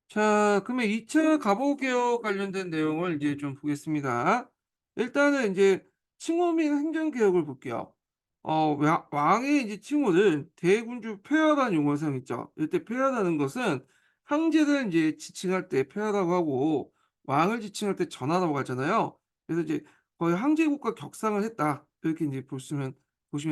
자, 그러면 2차 갑오개혁 관련된 내용을 이제 좀 보겠습니다. 일단은 이제 칭호 및 행정개혁을 볼게요. 왕의 이제 칭호는 대군주 폐하라는 용어를 사용했죠. 이때 폐하라는 것은 황제를 이제 지칭할 때 폐하라고 하고 왕을 지칭할 때 전하라고 하잖아요. 그래서 이제 거의 황제국과 격상을 했다. 이렇게 이제 보시면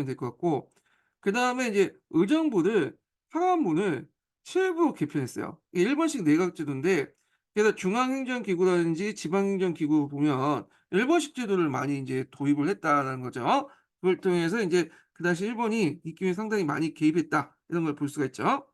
될 것 같고, 그 다음에 이제 의정부를 하관문을 7부로 개편했어요. 이게 일본식 내각제도인데, 그래서 중앙행정기구라든지 지방행정기구 보면 일본식 제도를 많이 이제 도입을 했다는 거죠. 그걸 통해서 이제 그 당시 일본이 이 기회에 상당히 많이 개입했다, 이런 걸 볼 수가 있죠.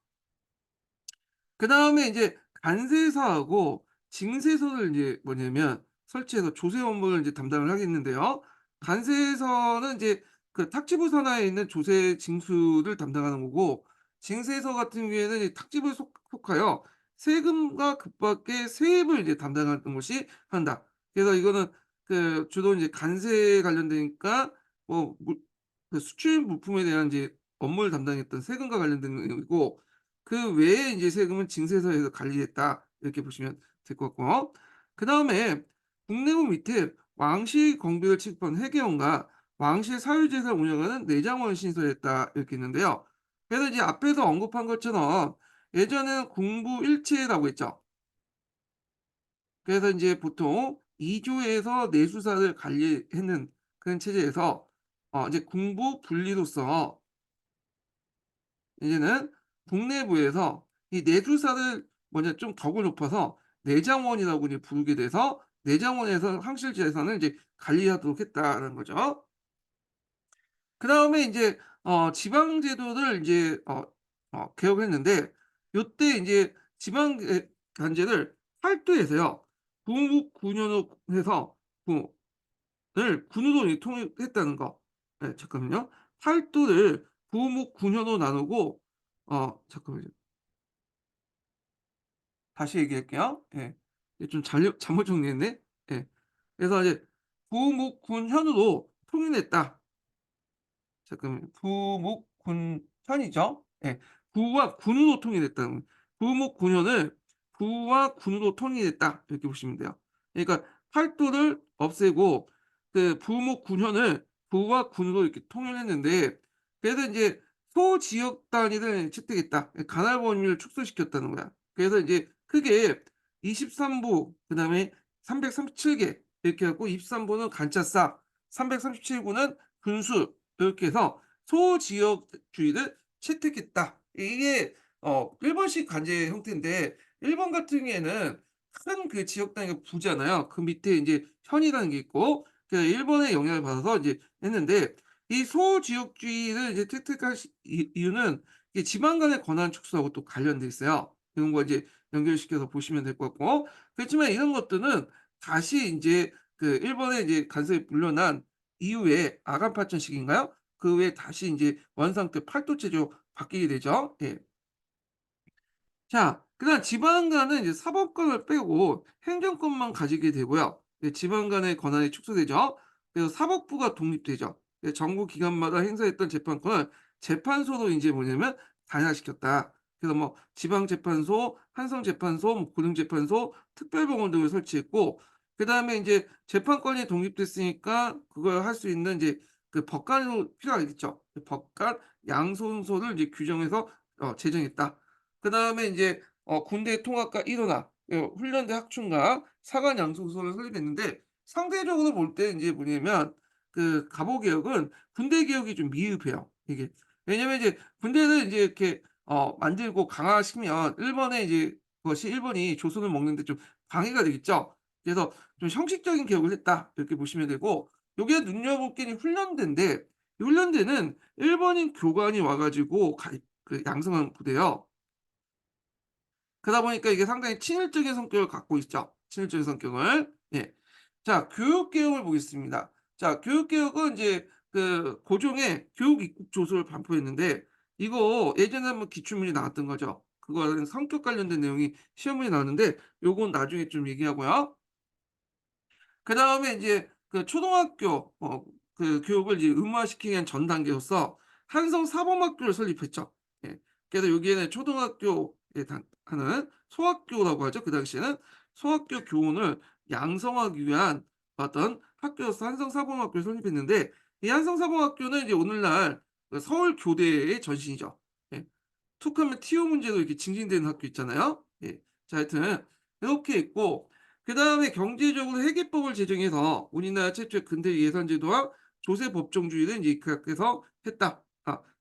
그다음에 이제 간세사하고 징세서를 이제 뭐냐면 설치해서 조세 업무를 이제 담당을 하겠는데요. 간세서는 이제 그 탁지부 산하에 있는 조세 징수를 담당하는 거고, 징세서 같은 경우에는 이 탁지부에 속하여 세금과 급밖의 세입을 이제 담당하는 것이 한다. 그래서 이거는 그 주로 이제 간세에 관련되니까 그 수출 물품에 대한 이제 업무를 담당했던 세금과 관련된 내용이고, 그 외에 이제 세금은 징세서에서 관리했다, 이렇게 보시면 될 것 같고, 그다음에 국내국 밑에 왕실 공비를 취급한 회계원과 왕실 사유재산을 운영하는 내장원 신설했다, 이렇게 있는데요. 그래서 이제 앞에서 언급한 것처럼 예전에는 공부 일체라고 했죠. 그래서 이제 보통 2조에서 내수사를 관리했는 그런 체제에서 이제 공부 분리로서 이제는 국내부에서 이 내수사를 뭐냐 좀 덕을 높여서 내장원이라고 이제 부르게 돼서 내장원에서 황실 재산을 이제 관리하도록 했다는 거죠. 그다음에 인제 지방 제도를 인제 개혁을 했는데, 요때 인제 지방 관제를 팔도에서요, 부국 군효로 해서 부를 군으로 이 통일했다는 거. 예, 잠깐만요. 팔도를 부목 군효로 나누고 잠깐만요. 다시 얘기할게요. 예. 이게 좀 잘못 정리했네. 예. 그래서 이제 부목군현으로 통일했다. 잠깐만요. 부목군현이죠. 예. 부와 군으로 통일했다는, 부목군현을 부와 군으로 통일했다, 이렇게 보시면 돼요. 그러니까 팔도를 없애고 그 부목군현을 부와 군으로 이렇게 통일했는데, 그래서 인제 소지역 단위를 채택했다. 예, 관할 범위를 축소시켰다는 거야. 그래서 이제 크게 23부, 그다음에 337개 이렇게 해 갖고, 23부는 간차사, 337부는 군수, 이렇게 해서 소지역주의를 채택했다. 이게 일본식 관제 형태인데, 일본 같은 경우에는 큰 그 지역 단위가 부잖아요. 그 밑에 인제 현이라는 게 있고, 그 일본의 영향을 받아서 이제 했는데, 이 소지역주의를 이제 채택한 이유는 이게 지방 간의 권한 축소하고 또 관련돼 있어요. 이런 거 이제 연결시켜서 보시면 될 것 같고, 그렇지만 이런 것들은 다시 인제 그 일본의 이제 간섭이 물러난 이후에 아간파천식인가요? 그 후에 다시 인제 원상태 팔도체제로 바뀌게 되죠. 예. 자, 그다음 지방간은 이제 사법권을 빼고 행정권만 가지게 되고요. 예, 지방 간의 권한이 축소되죠. 그래서 사법부가 독립되죠. 예, 정부 기관마다 행사했던 재판권을 재판소로 인제 뭐냐면 단일화시켰다. 그래서 뭐 지방재판소, 한성재판소, 뭐 고등재판소, 특별법원 등을 설치했고, 그다음에 인제 재판권이 독립됐으니까 그걸 할 수 있는 이제 그 법관이 필요하겠죠. 그 법관 양손소를 이제 규정해서 제정했다. 그다음에 인제 군대 통합과 일원화, 훈련대 학충과 사관 양성소를 설립했는데, 상대적으로 볼 때 인제 뭐냐면 그 갑오 개혁은 군대 개혁이 좀 미흡해요, 이게. 왜냐면 이제 군대를 인제 이렇게 만들고 강화시키면 일본의 이제 그것이 일본이 조선을 먹는 데 좀 방해가 되겠죠. 그래서 좀 '형식적인 개혁을 했다.' 이렇게 보시면 되고, 요게 눈여볼 게 훈련대인데, 이 훈련대는 일본인 교관이 와 가지고 양성한 부대예요. 그러다 보니까 이게 상당히 친일적인 성격을 갖고 있죠. 친일적인 성격을. 예. 자, 교육 개혁을 보겠습니다. 자, 교육 개혁은 이제 그 고종의 교육 입국 조서를 발표했는데, 이거 예전에 한번 기출문제 나왔던 거죠. 그거는 성격 관련된 내용이 시험에 나왔는데, 요건 나중에 좀 얘기하고요. 그다음에 인제 그 초등학교 그 교육을 이제 의무화시키기 위한 전 단계로서 한성 사범학교를 설립했죠. 예. 그래서 여기에는 초등학교 예 단 하는 소학교라고 하죠. 그 당시에는 소학교 교원을 양성하기 위한 어떤 학교로서 한성사범학교를 설립했는데, 이 한성사범학교는 이제 오늘날 그 서울 교대의 전신이죠. 예. 툭하면 티오 문제로 이렇게 징징대는 학교 있잖아요. 예. 자, 하여튼 이렇게 있고, 그다음에 경제적으로 회계법을 제정해서 우리나라 최초의 근대 예산제도와 조세 법정주의를 이제 그 학교에서 했다.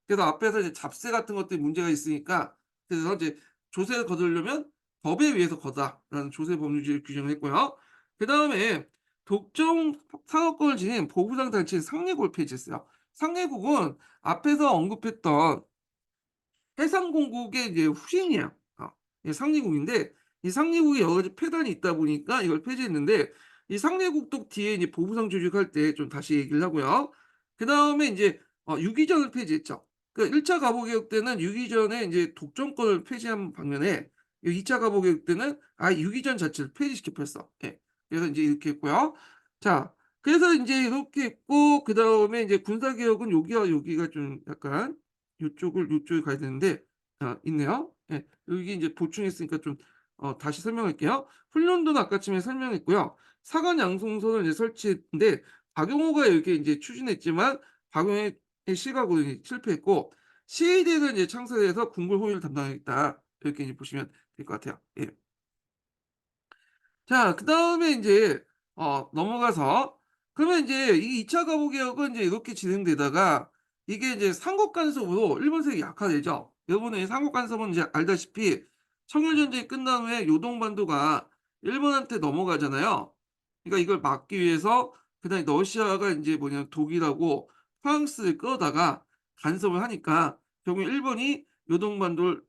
그래서 앞에서 이제 잡세 같은 것들이 문제가 있으니까, 그래서 이제 조세를 거두려면 법에 의해서 거다라는 조세 법률주의를 규정을 했고요. 그다음에 독점 산업권을 지닌 보부상 단체인 상례국을 폐지했어요. 상례국은 앞에서 언급했던 해상공국의 이제 후신이에요. 이 상리국인데, 이 상리국에 여러 가지 폐단이 있다 보니까 이걸 폐지했는데, 이 상리국도 뒤에 이제 보부상 조직할 때 좀 다시 얘기를 하고요. 그다음에 이제 유기전을 폐지했죠. 그 1차 갑오개혁 때는 유기전의 이제 독점권을 폐지한 반면에, 이 2차 갑오개혁 때는 아예 유기전 자체를 폐지시켜 버렸어. 예. 그래서 이제 이렇게 했고요. 자, 그래서 인제 이렇게 했고, 그다음에 이제 군사개혁은 여기와 여기가 좀 약간 요쪽을 가야 되는데, 있네요. 예. 여기 인제 보충했으니까 좀 다시 설명할게요. 훈련도는 아까쯤에 설명했고요. 사관 양성소를 이제 설치했는데, 박용호가 이렇게 인제 추진했지만 박용호의 시각으로 이제 실패했고, 시의대를 이제 창설해서 궁궐 호위를 담당하겠다. 이렇게 이제 보시면 될 것 같아요. 예. 자, 그다음에 인제 넘어가서, 그러면 인제 이 2차 갑오 개혁은 인제 이렇게 진행되다가 이게 이제 삼국 간섭으로 일본 세력이 약화되죠. 여러분은 이 삼국 간섭은 이제 알다시피 청일 전쟁이 끝난 후에 요동반도가 일본한테 넘어가잖아요. 그러니까 이걸 막기 위해서 그다음에 러시아가 인제 뭐냐면 독일하고 프랑스를 끌어다가 간섭을 하니까 결국에 일본이 요동반도를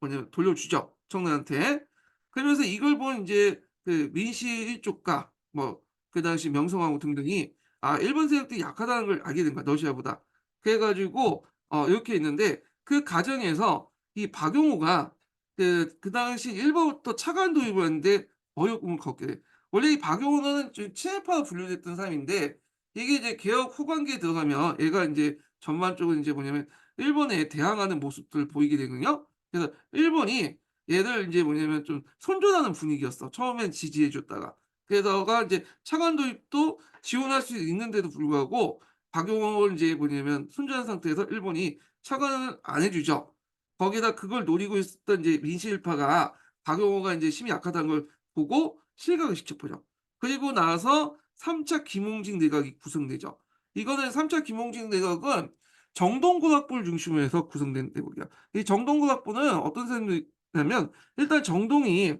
뭐냐면 돌려주죠, 청나라한테. 그러면서 이걸 본 인제 그 민씨 일족과 뭐 그 당시 명성황후 등등이 일본 세력들이 약하다는 걸 알게 된 거야, 러시아보다. 그래 가지고 이렇게 있는데, 그 과정에서 이 박용호가 그 당시 일본부터 차관 도입을 했는데 어려움을 겪게 돼. 원래 이 박용호는 좀 친일파로 분류됐던 사람인데, 이게 이제 개혁 후반기에 들어가면 얘가 인제 전반적으로 인제 뭐냐면 일본에 대항하는 모습들을 보이게 되거든요. 그래서 일본이 얘를 인제 뭐냐면 좀 선전하는 분위기였어, 처음엔 지지해 줬다가. 게다가 인제 차관 도입도 지원할 수 있는데도 불구하고 박용호를 인제 뭐냐면 선전한 상태에서 일본이 차관을 안 해 주죠. 거기에다 그걸 노리고 있었던 이제 민실파가 박용호가 인제 힘이 약하다는 걸 보고 실각을 시켜버려. 그리고 나서 3차 김홍직 내각이 구성되죠. 이거는 3차 김홍직 내각은 정동군학부를 중심으로 해서 구성된 내각이야. 이 정동군학부는 어떤 셈이냐면, 일단 정동이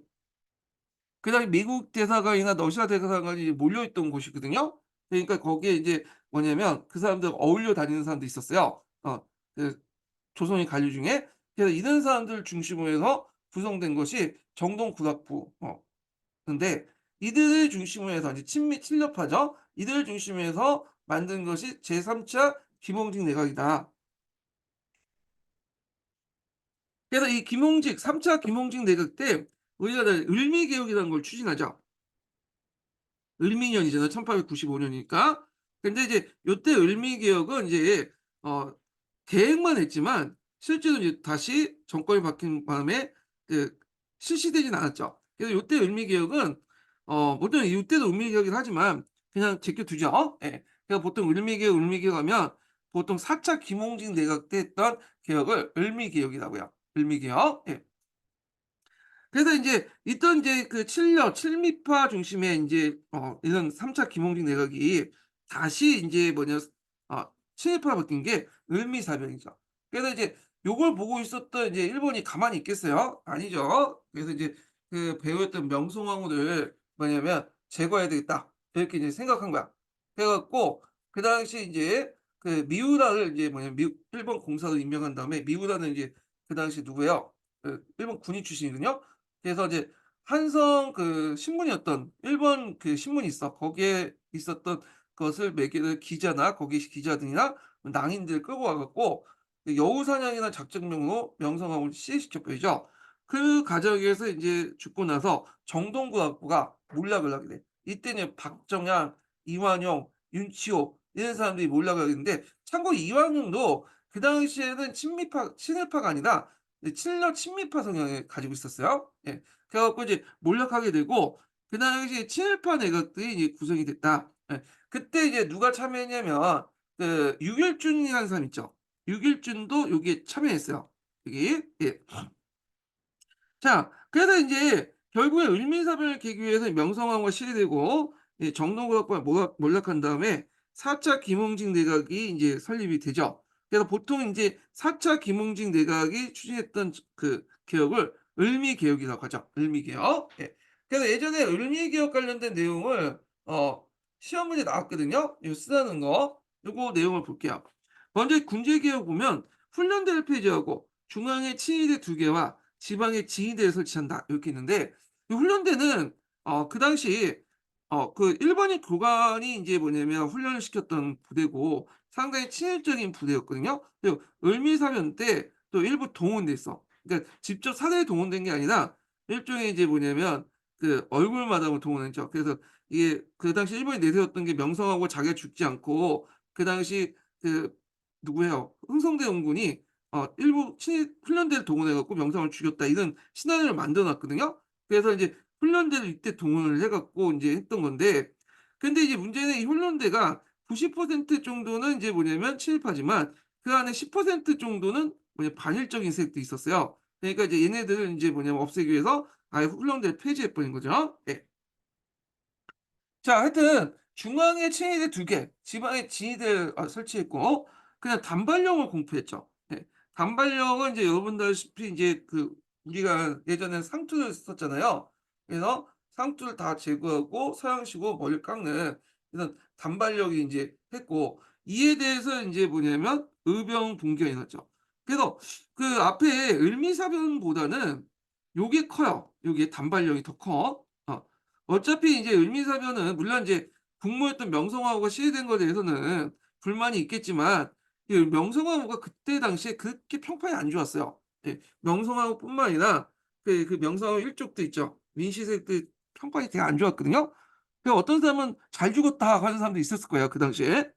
그다음에 미국 대사관이나 러시아 대사관이 몰려있던 곳이거든요. 그러니까 거기에 이제 뭐냐면 그 사람들 어울려 다니는 사람도 있었어요. 그 조선인 관료 중에. 그래서 이런 사람들을 중심으로 해서 구성된 것이 정동군학부. 근데 이들을 중심으로 해서 이제 친미 친러파죠. 이들을 중심으로 해서 만든 것이 제3차 김홍직 내각이다. 그래서 이 김홍직 3차 김홍직 내각 때 우리가 을미개혁이라는 걸 추진하죠. 을미년이잖아요. 1895 년이니까. 근데 이제 요때 을미개혁은 이제 어 계획만 했지만 실제로 이제 다시 정권이 바뀐 바람에 그 실시되진 않았죠. 그래서 요때 을미개혁은 보통 이때도 을미개혁이라 하지만 그냥 제껴 두죠. 예. 그러니까 보통 을미개혁하면 보통 4차 김홍직 내각 때 했던 개혁을 을미개혁이라고 해요. 을미개혁. 예. 그래서 인제 있던 이제 그 친미파 중심의 인제 이런 3차 김홍직 내각이 다시 인제 뭐냐 친일파로 바뀐 게 을미사변이죠. 그래서 이제 요걸 보고 있었던 이제 일본이 가만히 있겠어요? 아니죠. 그래서 이제 그 배후였던 명성황후를 뭐냐면 '제거해야 되겠다.' 이렇게 이제 생각한 거야. 그래 갖고 그 당시에 인제 그 미우라를 이제 뭐냐면 일본 공사로 임명한 다음에, 미우라는 이제 그 당시 누구예요? 그 일본 군인 출신이거든요. 그래서 이제 한성 그 신문이었던 일본 그 신문이 있어. 거기에 있었던 것을 매개를 기자나 거기 기자들이나 낭인들을 끌고 와 갖고 그 여우 사냥이라는 작전명으로 명성황후를 시해시켜 버리죠. 그 과정에서 인제 죽고 나서 정동구 학부가 몰락을 하게 돼. 이때는 박정양, 이완용, 윤치호 이런 사람들이 몰락을 하게 되는데, 참고로 이완용도 그 당시에는 친일파가 아니라 이 친러 친미파 성향을 가지고 있었어요. 예. 그래 갖고 이제 몰락하게 되고 그 당시에 친일파 내각들이 이제 구성이 됐다. 예. 그때 이제 누가 참여했냐면 그 유길준이라는 사람 있죠. 유길준도 여기에 참여했어요. 여기. 예. 자, 그래서 인제 결국에 을미사변을 계기 위해서 명성황후가 시해되고 이 정노국학부가 몰락한 다음에 4차 김홍직 내각이 인제 설립이 되죠. 그래서 보통 인제 4차 김홍직 내각이 추진했던 그 개혁을 을미개혁이라고 하죠. 을미개혁. 예. 그래서 예전에 을미개혁 관련된 내용을 시험 문제 나왔거든요. 이거 쓰라는 거. 요거 내용을 볼게요. 먼저 군제개혁 보면 훈련대를 폐지하고 중앙에 친위대 2개와 지방에 지휘대를 설치한다 이렇게 있는데 이 훈련대는 그 당시 그 일본인 교관이 인제 뭐냐면 훈련을 시켰던 부대고 상당히 친일적인 부대였거든요. 그리고 을미사변 때 또 일부 동원됐어. 그러니까 직접 사대에 동원된 게 아니라 일종의 이제 뭐냐면 그 얼굴마담을 동원했죠. 그래서 이게 그 당시 일본이 내세웠던 게 명성하고 자기가 죽지 않고 그 당시 그 누구예요? 흥성대 원군이 일부 친일 훈련대를 동원해 갖고 명성을 죽였다 이런 시나리오를 만들어 놨거든요. 그래서 이제 훈련대를 이때 동원을 해 갖고 인제 했던 건데 근데 이제 문제는 이 훈련대가 90% 정도는 인제 뭐냐면 친일파지만 그 안에 10% 정도는 뭐냐 반일적인 세력도 있었어요. 그러니까 이제 얘네들을 인제 뭐냐면 없애기 위해서 아예 훈련대를 폐지해 버린 거죠. 예. 자 하여튼 중앙에 친위대 2개 지방에 지휘대를 설치했고 그냥 단발령을 공포했죠. 예. 단발령은 인제 여러분들 아시피 인제 그 우리가 예전에 상투를 썼잖아요. 그래서 상투를 다 제거하고 서양식으로 머리를 깎는 이런 단발령이 인제 했고 이에 대해서 인제 뭐냐면 의병분경이 났죠. 그래서 그 앞에 을미사변보다는 요게 커요. 요게 단발령이 더 커. 어차피 이제 을미사변은 물론 이제 국무였던 명성황후가 시해된 거에 대해서는 불만이 있겠지만 이 명성황후가 그때 당시에 그렇게 평판이 안 좋았어요. 예. 명성황후뿐만 아니라 그 명성황후 일족도 있죠. 민씨세력들 평판이 되게 안 좋았거든요. 그 어떤 사람은 '잘 죽었다.' 하는 사람도 있었을 거예요 그 당시에.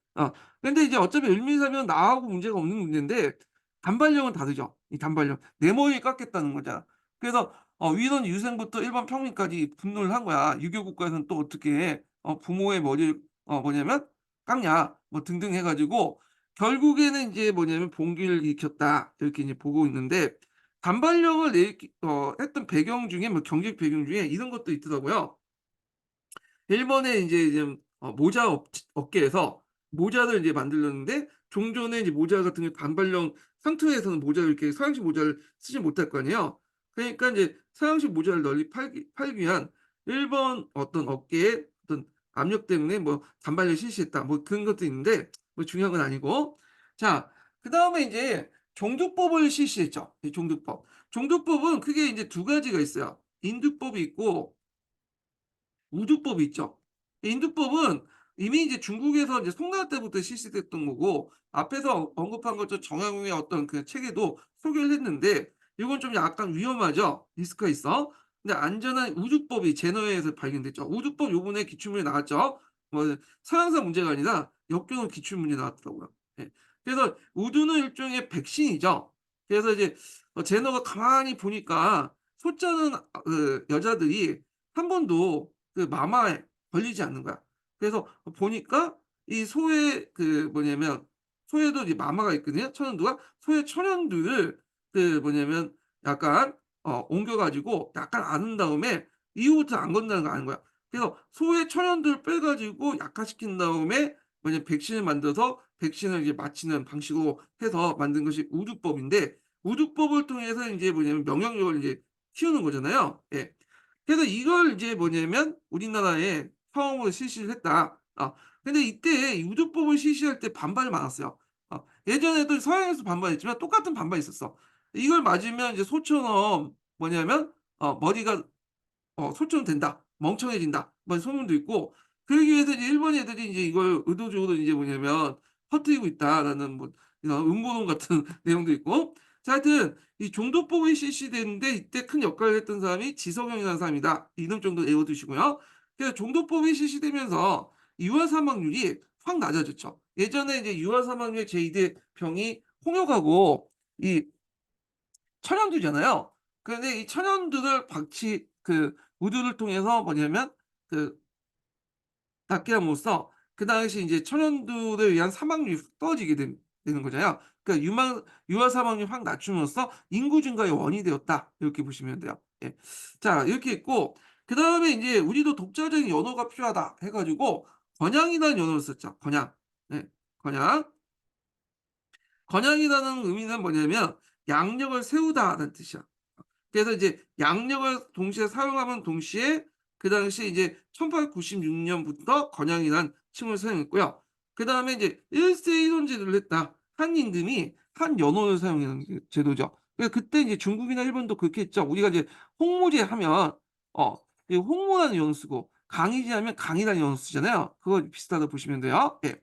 근데 이제 어차피 을미사변은 나하고 문제가 없는 문제인데 단발령은 다르죠. 이 단발령. 내 머리를 깎겠다는 거잖아. 그래서 위선 유생부터 일반 평민까지 분노를 한 거야. 유교 국가에서는 또 어떻게 부모의 머리를 뭐냐면 깎냐 뭐 등등 해 가지고 결국에는 인제 뭐냐면 봉기를 일으켰다 이렇게 이제 보고 있는데 단발령을 했던 배경 중에 뭐 경제적 배경 중에 이런 것도 있더라고요. 일본의 인제 좀 모자 업계에서 모자를 이제 만들렸는데 종전에 이제 모자 같은 게 반발령 상투에서는 모자를 이렇게 서양식 모자를 쓰지 못할 거 아니에요. 그러니까 인제 서양식 모자를 널리 팔기 위한 일본 어떤 업계의 어떤 압력 때문에 뭐 단발령 실시했다 뭐 그런 것도 있는데 뭐 중요한 건 아니고. 자 그다음에 인제 종두법을 실시했죠. 이 종두법. 종두법은 크게 인제 두 가지가 있어요. 인두법이 있고 우두법이 있죠. 인두법은 이미 이제 중국에서 이제 송나라 때부터 실시됐던 거고 앞에서 언급한 것처럼 정약용의 어떤 그 체계도 소개를 했는데 이건 좀 약간 위험하죠. 리스크가 있어. 근데 안전한 우두법이 제너에서 발견됐죠. 우두법 요번에 기출문제 나왔죠. 뭐 서양사 문제가 아니라 역경으로 기출문제 나왔더라고요. 예. 그래서 우두는 일종의 백신이죠. 그래서 이제 제너가 가만히 보니까 소자는 그 여자들이 한 번도 그 마마에 걸리지 않는 거야. 그래서 보니까 이 소의 그 뭐냐면 소에도 이제 마마가 있거든요, 천연두가. 소의 천연두를 그 뭐냐면 약간 옮겨 가지고 약간 앓은 다음에 이후부터 안 건다는 걸 아는 거야. 그래서 소의 천연두를 빼 가지고 약화시킨 다음에 뭐냐 백신을 만들어서 백신을 이제 맞히는 방식으로 해서 만든 것이 우두법인데 우두법을 통해서 인제 뭐냐면 면역력을 인제 키우는 거잖아요. 예. 그래서 이걸 이제 뭐냐면 우리나라에 처음으로 실시를 했다. 근데 이때 이 우주법을 실시할 때 반발이 많았어요. 예전에도 서양에서 반발했지만 똑같은 반발이 있었어. 이걸 맞으면 이제 소처럼 뭐냐면 머리가 소처럼 된다. 멍청해진다. 뭐 소문도 있고 그러기 위해서 이제 일본 애들이 인제 이걸 의도적으로 인제 뭐냐면 퍼뜨리고 있다라는 뭐 이런 음모론 같은 내용도 있고. 자 하여튼 이 종도법이 실시됐는데 이때 큰 역할을 했던 사람이 지석영이라는 사람이다. 이름 정도 외워 두시고요. 그래서 종도법이 실시되면서 유아 사망률이 확 낮아졌죠. 예전에 이제 유아 사망률 제2대 병이 홍역하고 이 천연두잖아요. 그런데 이 천연두를 방치 그 우두를 통해서 뭐냐면 그 낫게 함으로써 그 당시 인제 천연두에 의한 사망률이 훅 떨어지게 되는 거잖아요. 그러니까 유아 사망률 확 낮춤으로써 인구 증가의 원인이 되었다. 이렇게 보시면 돼요. 예. 자 이렇게 있고 그다음에 인제 우리도 독자적인 연호가 필요하다 해 가지고 권양이라는 연호를 썼죠. 권양. 예. 권양. 권양이라는 의미는 뭐냐면 양력을 세우다라는 뜻이야. 그래서 이제 양력을 동시에 사용하면 동시에 그 당시에 이제 1896 년부터 건양이라는 칭호를 사용했고요. 그다음에 이제 1세 1 원제도를 했다. 한 임금이 한 연원을 사용하는 게 제도죠. 그러니까 그때 이제 중국이나 일본도 그렇게 했죠. 우리가 이제 홍무제 하면 어 이 홍무라는 연어 쓰고 강의제 하면 강이라는 연어 쓰잖아요. 그거 비슷하다고 보시면 돼요. 예.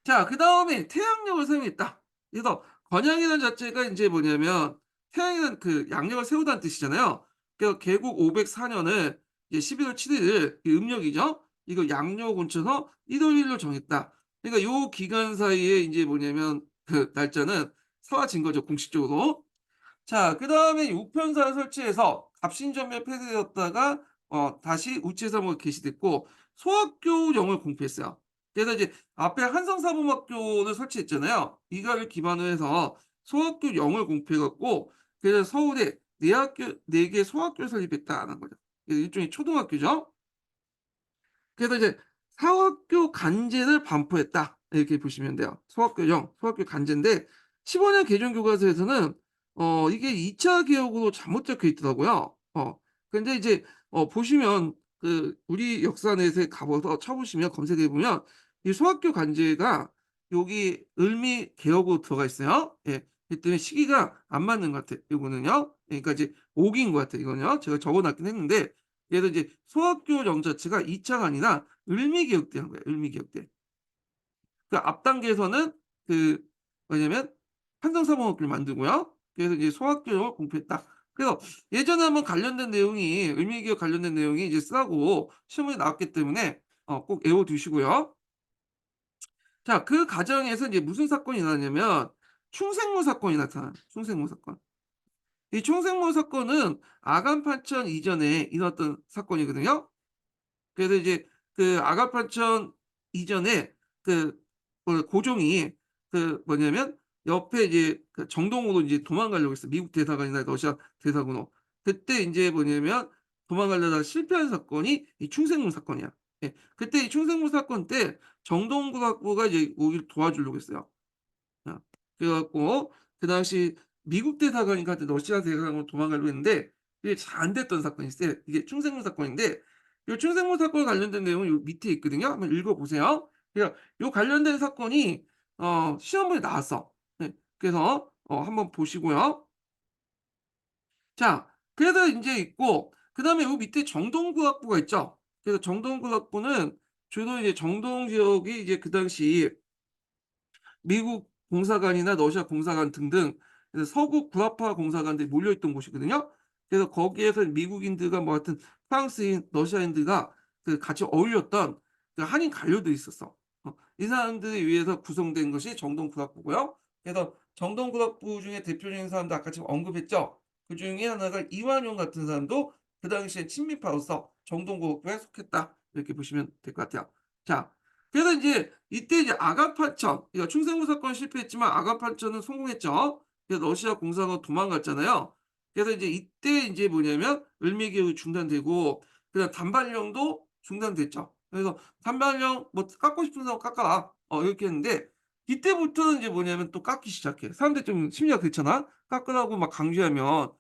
자 그다음에 태양력을 사용했다. 그래서 건양이라는 자체가 인제 뭐냐면 태양이라는 그 양력을 세우다는 뜻이잖아요. 그래서 개국 504 년을 이제 11월 7 일을 이 음력이죠. 이거 양력을 곤쳐서 1월 1 일로 정했다. 그러니까 요 기간 사이에 인제 뭐냐면 그 날짜는 사라진 거죠, 공식적으로. 자 그다음에 우편사를 설치해서 갑신전면 폐쇄되었다가 다시 우체사무가 개시됐고 소학교령을 공표했어요. 그래서 이제 앞에 한성사범학교를 설치했잖아요. 이거를 기반으로 해서 소학교령을 공표해 갖고 그래서 서울에 4 개 소학교를 설립했다는 거죠. 일종의 초등학교죠. 그래서 이제 사학교 간제를 반포했다. 이렇게 보시면 돼요. 소학교령, 소학교 간제인데 15년 개정 교과서에서는 이게 2차 개혁으로 잘못 적혀 있더라고요. 근데 이제 보시면 그 우리 역사넷에 가봐서 쳐 보시면 검색해 보면 이 소학교 간제가 여기 을미 개혁으로 들어가 있어요. 예. 그렇기 때문에 시기가 안 맞는 것 같아요, 요거는요. 그러니까 이제 오기인 것 같아요, 이거는요. 제가 적어 놨긴 했는데 얘도 이제 소학교령 자체가 2 차가 아니라 을미개혁 때 한 거예요, 을미개혁 때. 그 앞 단계에서는 그 뭐냐면 한성사범학교를 만들고요. 그래서 이제 소학교령을 공표했다. 그래서 예전에 한번 관련된 내용이 을미개혁 관련된 내용이 이제 쓰라고 시험에 나왔기 때문에 꼭 외워 두시고요. 자 그 과정에서 이제 무슨 사건이 일어나냐면 충생모 사건이 나타나요. 충생모 사건. 이 충생모 사건은 아간판천 이전에 일어났던 사건이거든요. 그래서 이제 그 아가판천 이전에 그 고종이 그 뭐냐면 옆에 이제 그 정동으로 이제 도망가려고 했어요. 미국 대사관이나 러시아 대사관으로. 그때 인제 뭐냐면 도망가려다가 실패한 사건이 이 충생문 사건이야. 예. 그때 이 충생문 사건 때 정동국학부가 이제 오기를 도와주려고 했어요. 그래 갖고 그 당시 미국 대사관인가 하여튼 러시아 대사관으로 도망가려고 했는데 이게 잘 안 됐던 사건이 있어요. 이게 충생문 사건인데 요 충생문 사건 관련된 내용은 요 밑에 있거든요. 한번 읽어 보세요. 그러니까 요 관련된 사건이 시험에 나왔어. 네. 그래서 한번 보시고요. 자 그래서 인제 있고 그다음에 요 밑에 정동구학부가 있죠. 그래서 정동구학부는 주로 이제 정동 지역이 이제 그 당시 미국 공사관이나 러시아 공사관 등등 그래서 서구 구라파 공사관들이 몰려있던 곳이거든요. 그래서 거기에서 미국인들과 뭐 하여튼 프랑스인, 러시아인들과 그 같이 어울렸던 그 한인 관료들이 있었어. 이 사람들에 의해서 구성된 것이 정동구락부고요. 그래서 정동구락부 중에 대표적인 사람들 아까 지금 언급했죠. 그중에 하나가 이완용 같은 사람도 그 당시에 친미파로서 정동구락부에 속했다. 이렇게 보시면 될 것 같아요. 자 그래서 인제 이때 이제 아간판천 그러니까 충생무 사건 실패했지만 아간판천은 성공했죠. 그래서 러시아 공사관으로 도망갔잖아요. 그래서 이제 이때 인제 뭐냐면 을미개혁이 중단되고 그다음 단발령도 중단됐죠. 그래서 "단발령 뭐 깎고 싶은 사람 깎아라." 이렇게 했는데 이때부터는 이제 뭐냐면 또 깎기 시작해. 사람들이 좀 심리가 그렇잖아. 깎으라고 막 강조하면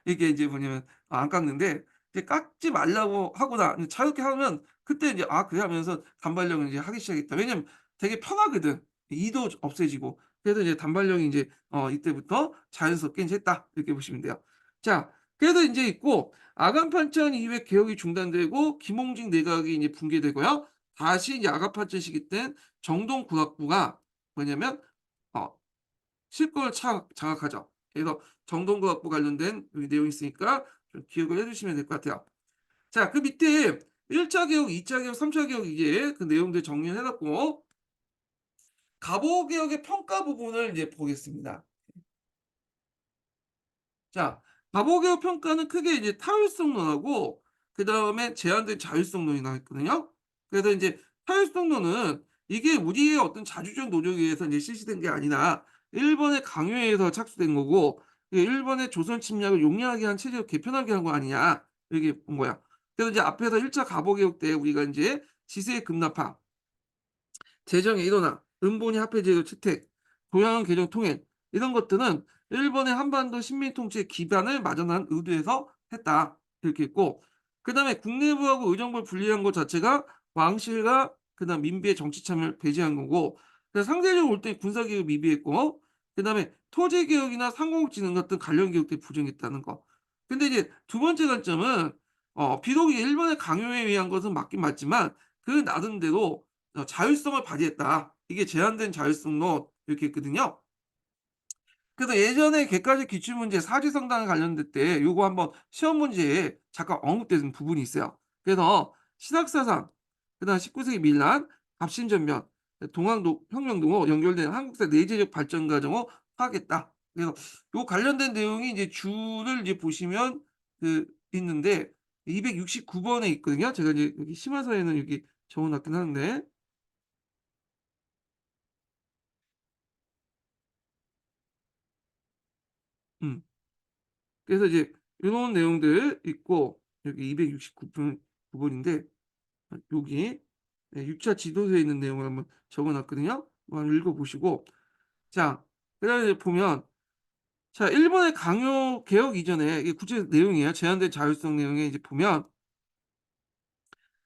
이게 인제 뭐냐면 안 깎는데 이제 깎지 말라고 하거나 이제 자유롭게 하면 그때 이제 '아 그래.' 하면서 단발령을 이제 하기 시작했다. 왜냐면 되게 편하거든. 이도 없애지고. 그래서 이제 단발령이 인제 이때부터 자연스럽게 인제 했다. 이렇게 보시면 돼요. 자 그래서 인제 있고 아간판천 이후에 개혁이 중단되고 김홍직 내각이 이제 붕괴되고요. 다시 이제 아간판천 시기 땐 정동구락부가 뭐냐면 어 실권을 장악하죠. 그래서 정동구락부 관련된 여기 내용이 있으니까 좀 기억을 해 두시면 될 것 같아요. 자 그 밑에 1차 개혁, 2차 개혁, 3차 개혁 이게 그 내용들 정리를 해 놨고 갑오 개혁의 평가 부분을 이제 보겠습니다. 자, 바보개혁 평가는 크게 이제 타율성론하고 그다음에 제한된 자율성론이 나왔거든요. 그래서 인제 타율성론은 이게 우리의 어떤 자주적 노력에 의해서 인제 실시된 게 아니라 일본의 강요에 의해서 착수된 거고, 이 일본의 조선 침략을 용이하게 한 체제로 개편하게 한 거 아니냐, 이렇게 본 거야. 그래서 이제 앞에서 1차 가보개혁 때 우리가 인제 지세 급납화, 재정의 일원화, 은본위 화폐제도 채택, 도양 개정 통일, 이런 것들은 일본의 한반도 식민 통치의 기반을 마련한 의도에서 했다, 이렇게 있고, 그다음에 국내부하고 의정부를 분리한 것 자체가 왕실과 그다음 민비의 정치 참여를 배제한 거고, 그래서 상대적으로 올 때 군사 개혁이 미비했고, 그다음에 토지 개혁이나 상공지능 같은 관련 개혁들이 부정했다는 거. 근데 이제 두 번째 관점은, 비록 이게 일본의 강요에 의한 것은 맞긴 맞지만 그 나름대로 자율성을 발휘했다, 이게 제한된 자율성론, 이렇게 했거든요. 그래서 예전에 객관식 기출문제 사지성단 관련될 때 요거 한번 시험 문제에 잠깐 언급된 부분이 있어요. 그래서 신학사상, 그다음 19 세기 밀란, 갑신전면, 동학도 혁명 등으로 연결된 한국사 내재적 발전 과정을 파악했다. 그래서 요 관련된 내용이 이제 줄을 이제 보시면 있는데 269 번에 있거든요. 제가 이제 여기 심화서에는 여기 적어 놨긴 하는데. 음. 그래서 이제 요런 내용들 있고, 여기 269 분 부분인데, 여기 6차 지도서에 있는 내용을 한번 적어 놨거든요. 한번 읽어 보시고, 자, 그다음에 이제 보면, 자, 일본의 강요 개혁 이전에 이게 구체 내용이에요. 제한된 자율성 내용에 이제 보면,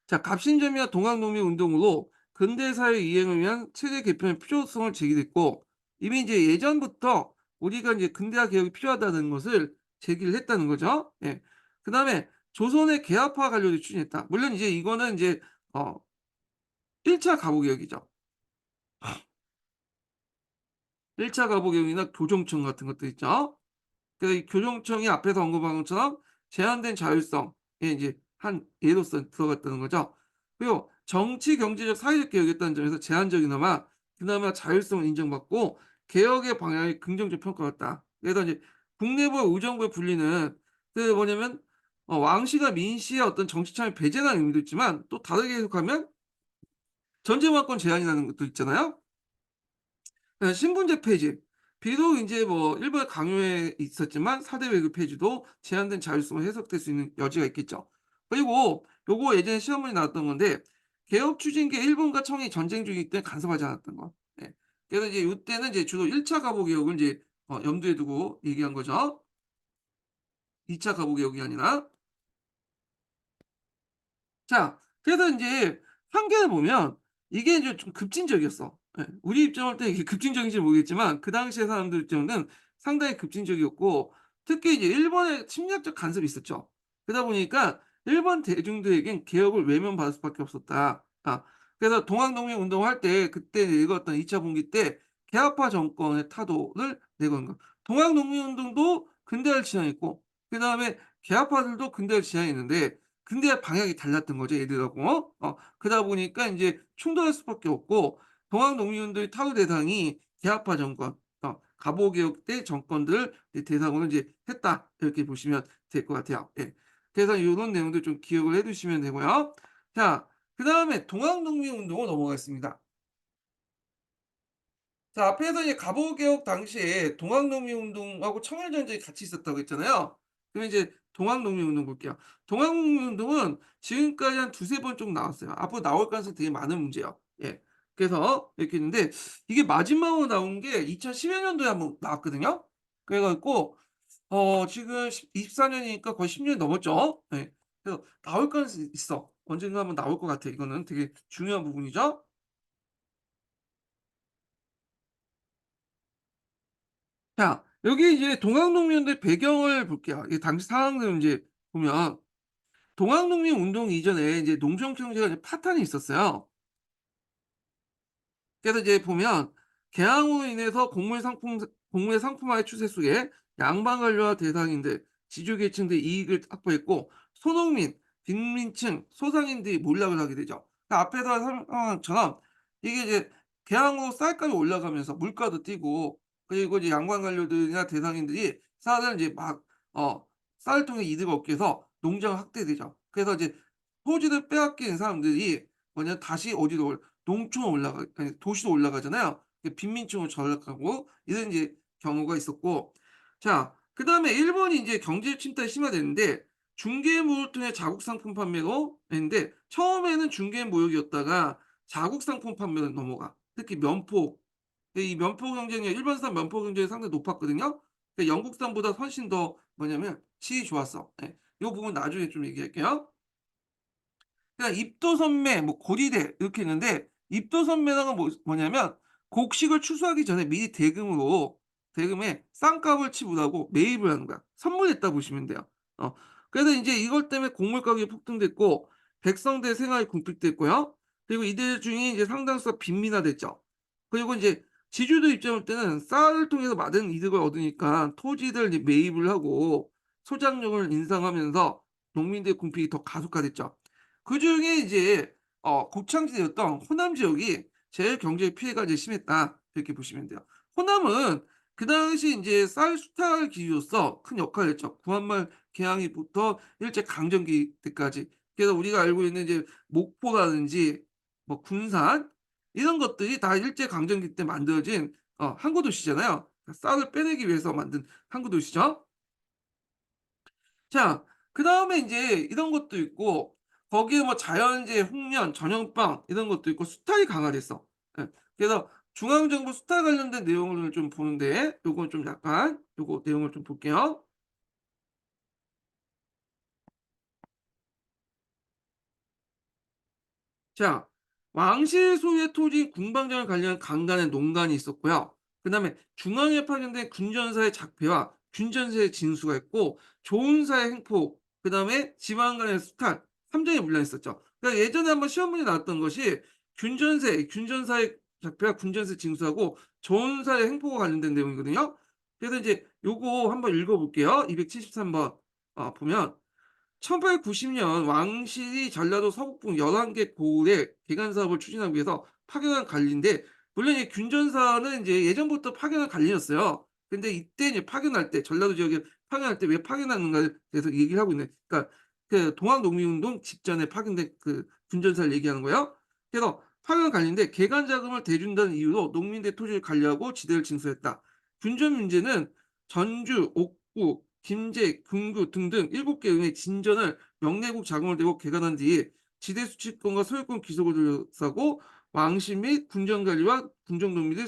자, 갑신점이와 동학농민 운동으로 근대 사회 이행을 위한 체제 개편의 필요성을 제기했고, 이미 이제 예전부터 우리가 이제 근대화 개혁이 필요하다는 것을 제기를 했다는 거죠. 예. 그다음에 조선의 개화파 관료를 추진했다. 물론 이제 이거는 이제 어 1차 가보 개혁이죠. 1차 가보 개혁이나 교정청 같은 것들 있죠. 그래서 이 교정청이 앞에서 언급한 것처럼 제한된 자율성에 이제 한 예로서 들어갔다는 거죠. 그리고 정치, 경제적, 사회적 개혁이었다는 점에서 제한적이나마 그나마 자율성을 인정받고 개혁의 방향이 긍정적 평가받았다. 그래서 이제 국내부와 의정부의 분리는 뭐냐면, 왕실과 민씨의 어떤 정치 참여 배제라는 의미도 있지만, 또 다르게 해석하면 전제만권 제한이라는 것도 있잖아요. 신분제 폐지. 비록 인제 뭐 일본의 강요에 있었지만 4대 외교 폐지도 제한된 자율성으로 해석될 수 있는 여지가 있겠죠. 그리고 요거 예전에 시험 문제 나왔던 건데, 개혁 추진기에 일본과 청이 전쟁 중이기 때문에 간섭하지 않았던 거. 예. 그래서 이제 요때는 이제 주로 1차 가보 개혁을 인제 염두에 두고 얘기한 거죠. 2차 가보 개혁이 아니라. 자, 그래서 인제 한계를 보면 이게 인제 좀 급진적이었어. 예. 우리 입장을 때 이게 급진적인지는 모르겠지만 그 당시에 사람들 입장은 상당히 급진적이었고, 특히 이제 일본의 침략적 간섭이 있었죠. 그러다 보니까 일본 대중들에겐 개혁을 외면받을 수밖에 없었다. 그래서 동학농민 운동할 때 그때 읽었던 2차 분기 때 개화파 정권의 타도를 내건 거. 동학농민 운동도 근대화를 지향했고, 그다음에 개화파들도 근대화를 지향했는데 근데 방향이 달랐던 거죠, 얘들하고. 그러다 보니까 인제 충돌할 수밖에 없고, 동학농민운동의 타도 대상이 개화파 정권, 갑오개혁 때 정권들을 이제 대상으로 인제 했다, 이렇게 보시면 될 것 같아요. 예. 그래서 요런 내용들 좀 기억을 해 두시면 되고요. 자, 그다음에 동학농민운동으로 넘어가겠습니다. 자, 앞에서 이제 갑오개혁 당시에 동학농민운동하고 청일전쟁이 같이 있었다고 했잖아요. 그럼 이제 동학농민운동 볼게요. 동학농민운동은 지금까지 한 두세 번 좀 나왔어요. 앞으로 나올 가능성이 되게 많은 문제예요. 예. 그래서 이렇게 있는데, 이게 마지막으로 나온 게 2010여 년도에 한번 나왔거든요. 그래 갖고 지금 24 년이니까 거의 10 년이 넘었죠. 예. 그래서 나올 가능성이 있어. 언젠가 한번 나올 것 같아. 이거는 되게 중요한 부분이죠. 자, 여기 이제 동학농민운동의 배경을 볼게요. 이 당시 상황들을 인제 보면, 동학농민 운동 이전에 이제 농촌 경제가 이제 파탄이 있었어요. 그래서 이제 보면 개항으로 인해서 곡물 상품화의 추세 속에 양반 관료와 대상인들, 지주계층들이 이익을 확보했고, 소농민, 빈민층, 소상인들이 몰락을 하게 되죠. 앞에서 설명한 것처럼 이게 이제 개항으로 쌀값이 올라가면서 물가도 뛰고, 그리고 이제 양반 관료들이나 대상인들이 쌀을 이제 막 어 쌀을 통해 이득을 얻기 위해서 농장을 확대되죠. 그래서 이제 토지를 빼앗긴 사람들이 뭐냐 다시 어디로 농촌으로 올라가 아니 도시로 올라가잖아요. 빈민층으로 전락하고 이런 이제 경우가 있었고 자 그다음에 일본이 이제 경제 침탈이 심화됐는데 중개모를 통해 자국 상품 판매로 했는데 처음에는 중개모욕이었다가 자국 상품 판매로 넘어가. 특히 면포. 이 면포 경쟁이 일본산 면포 경쟁이 상당히 높았거든요. 영국산보다 훨씬 더 뭐냐면 질이 좋았어. 예. 요 부분 나중에 좀 얘기할게요. 그러니까 입도선매 뭐 고리대 이렇게 있는데 입도선매라는 건 뭐냐면 곡식을 추수하기 전에 미리 대금에 쌍값을 지불하고 매입을 하는 거야. 선물했다 보시면 돼요. 어 그래서 인제 이것 때문에 곡물 가격이 폭등됐고 백성들의 생활이 궁핍됐고요. 그리고 이들 중에 이제 상당수가 빈민화됐죠. 그리고 인제 지주들 입장을 볼 때는 쌀을 통해서 많은 이득을 얻으니까 토지를 이제 매입을 하고 소작용을 인상하면서 농민들의 궁핍이 더 가속화됐죠. 그중에 이제 고창지대였던 호남 지역이 제일 경제 피해가 이제 심했다 이렇게 보시면 돼요. 호남은 그 당시 인제 쌀 수탈 기지로서 큰 역할을 했죠. 구한말 개항이부터 일제 강점기 때까지. 그래서 우리가 알고 있는 이제 목포라든지 뭐 군산 이런 것들이 다 일제 강점기 때 만들어진 항구 도시잖아요. 쌀을 빼내기 위해서 만든 항구 도시죠. 자 그다음에 인제 이런 것도 있고 거기에 뭐 자연재해, 흉년, 전염병 이런 것도 있고 수탈이 강화됐어. 예. 그래서 중앙정부 수탈 관련된 내용을 좀 보는데 요건 좀 약간 요거 내용을 좀 볼게요. 자, 왕실 소유의 토지 궁방장을 관리한 강간의 농간이 있었고요. 그다음에 중앙에 파견된 군전사의 작폐와 군전사의 진수가 있고 조은사의 횡포, 그다음에 지방 간의 수탈 3 종의 문란이 있었죠. 그러니까 예전에 한번 시험 문제 나왔던 것이 군전사의 작폐와 군전사의 진수하고 조은사의 횡포가 관련된 내용이거든요. 그래서 이제 요거 한번 읽어 볼게요. 273번 보면 1890년 왕실이 전라도 서북부 11개 고을에 개간 사업을 추진하기 위해서 파견한 관리인데 물론 이 균전사는 이제 예전부터 파견한 관리였어요. 근데 이때 이제 파견할 때 전라도 지역에 파견할 때 왜 파견하는가에 대해서 얘기를 하고 있는 그러니까 그 동학농민운동 직전에 파견된 그 군전사를 얘기하는 거예요. 그래서 파견 관리인데 개간 자금을 대준다는 이유로 농민들의 토지를 관리하고 지대를 징수했다. 균전 문제는 전주, 옥구, 김제, 금구 등등 7개 은의 진전을 영내국 자금을 대고 개간한 뒤 지대 수취권과 소유권 귀속을 둘러싸고 왕실 및 군정 관리와 군정 농민의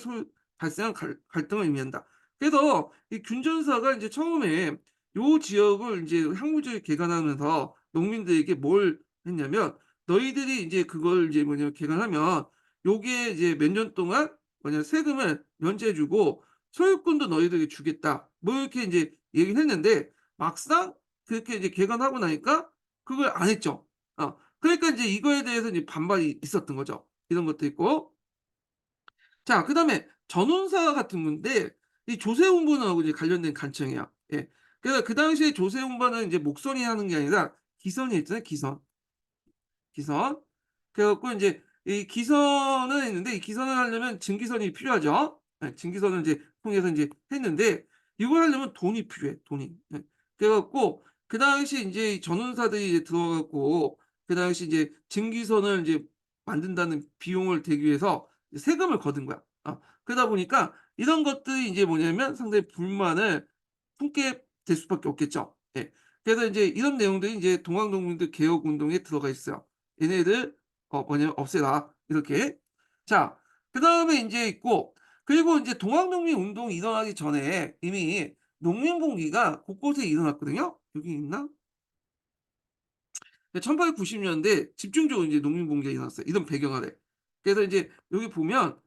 발생한 갈등을 의미한다. 그래서 이 균전사가 이제 처음에 요 지역을 이제 항구지를 개간하면서 농민들에게 뭘 했냐면 너희들이 이제 그걸 이제 뭐냐면 개간하면 요게 이제 몇 년 동안 뭐냐 세금을 면제해 주고 소유권도 너희들에게 주겠다. 뭐 이렇게 인제 얘기를 했는데 막상 그렇게 이제 개간하고 나니까 그걸 안 했죠. 그러니까 인제 이거에 대해서 이제 반발이 있었던 거죠. 이런 것도 있고. 자 그다음에 전원사 같은 건데 이 조세훈번하고 이제 관련된 간청이야. 예. 그래서 그 당시에 조세훈번은 인제 목선이 하는 게 아니라 기선이 있잖아요, 기선. 기선. 그래 갖고 인제 이 기선은 있는데 이 기선을 하려면 증기선이 필요하죠. 예 증기선을 인제 통해서 인제 했는데 이걸 하려면 돈이 필요해, 돈이. 예. 그래 갖고 그 당시 인제 이 전원사들이 이제 들어와 갖고 그 당시 이제 증기선을 인제 만든다는 비용을 대기 위해서 이제 세금을 거둔 거야. 그러다 보니까 이런 것들이 인제 뭐냐면 상당히 불만을 품게 될 수밖에 없겠죠. 예. 그래서 인제 이런 내용들이 인제 동학농민들 개혁 운동에 들어가 있어요. "얘네들 뭐냐면 없애라." 이렇게. 자 그다음에 인제 있고 그리고 인제 동학농민 운동이 일어나기 전에 이미 농민봉기가 곳곳에 일어났거든요. 여기 있나? 1890 년대 집중적으로 이제 농민봉기가 일어났어요, 이런 배경 아래. 그래서 이제 여기 보면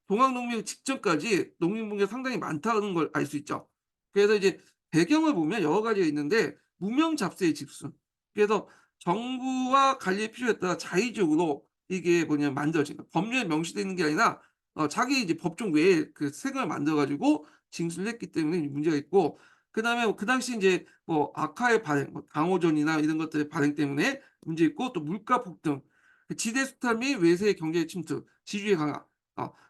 동학농민 직전까지 농민봉기가 상당히 많다는 걸 알 수 있죠. 그래서 이제 배경을 보면 여러 가지가 있는데 무명 잡세의 집순. 그래서 정부와 관리에 필요에 따라 자의적으로 이게 뭐냐면 만들어진 거야. 법률에 명시되어 있는 게 아니라 자기 이제 법정 외에 그 세금을 만들어 가지고 징수를 했기 때문에 이 문제가 있고 그다음에 그 당시 인제 뭐 악화의 발행 뭐 당호전이나 이런 것들의 발행 때문에 문제 있고 또 물가 폭등, 그 지대 수탈 및 외세의 경제 침투, 지주의 강화.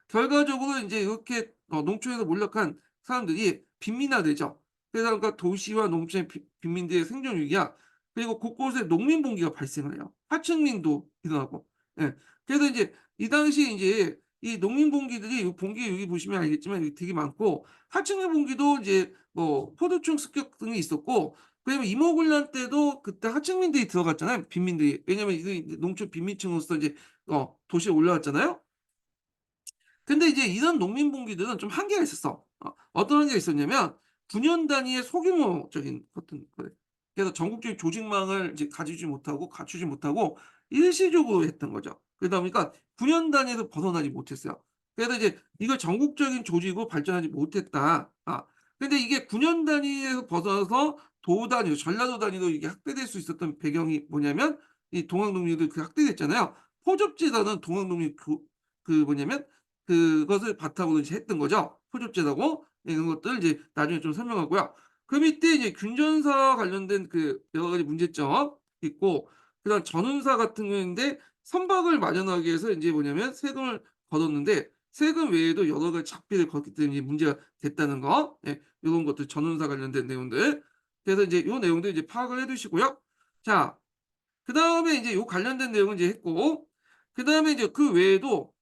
결과적으로 인제 이렇게 농촌에서 몰락한 사람들이 빈민화되죠. 그러다 보니까 도시와 농촌의 빈민들의 생존 위기야 그리고 곳곳에 농민 봉기가 발생을 해요. 하층민도 일어나고. 예. 그래서 인제 이 당시에 인제 이 농민 봉기들이 요 봉기 여기 보시면 알겠지만 여기 되게 많고 하층민 봉기도 이제 뭐 포도충 습격 등이 있었고 그다음에 임오군란 때도 그때 하층민들이 들어갔잖아요, 빈민들이. 왜냐면 이게 이제 농촌 빈민층으로서 이제 도시에 올라왔잖아요. 근데 이제 이런 농민분기들은 좀 한계가 있었어. 어떤 한계가 있었냐면 9년 단위의 소규모적인 어떤 거래 그래서 전국적인 조직망을 이제 가지지 못하고 갖추지 못하고 일시적으로 했던 거죠. 그러다 보니까 9년 단위에서 벗어나지 못했어요. 그래서 이제 이걸 전국적인 조직으로 발전하지 못했다. 근데 이게 9년 단위에서 벗어나서 도 단위로 전라도 단위로 이게 확대될 수 있었던 배경이 뭐냐면 이 동학농민들 그 확대됐잖아요. 포접지단은 동학농민 뭐냐면 그것을 바탕으로 이제 했던 거죠. 포접제라고 이런 것들 이제 나중에 좀 설명하고요. 그 밑에 이제 균전사 관련된 그 여러 가지 문제점 있고 그다음 전운사 같은 경우인데 선박을 마련하기 위해서 인제 뭐냐면 세금을 걷었는데 세금 외에도 여러 가지 잡비를 걷기 때문에 문제가 됐다는 거. 예. 요런 것들 전운사 관련된 내용들. 그래서 인제 요 내용들 이제 파악을 해 두시고요. 자 그다음에 인제 요 관련된 내용은 이제 했고 그다음에 이제 그 외에도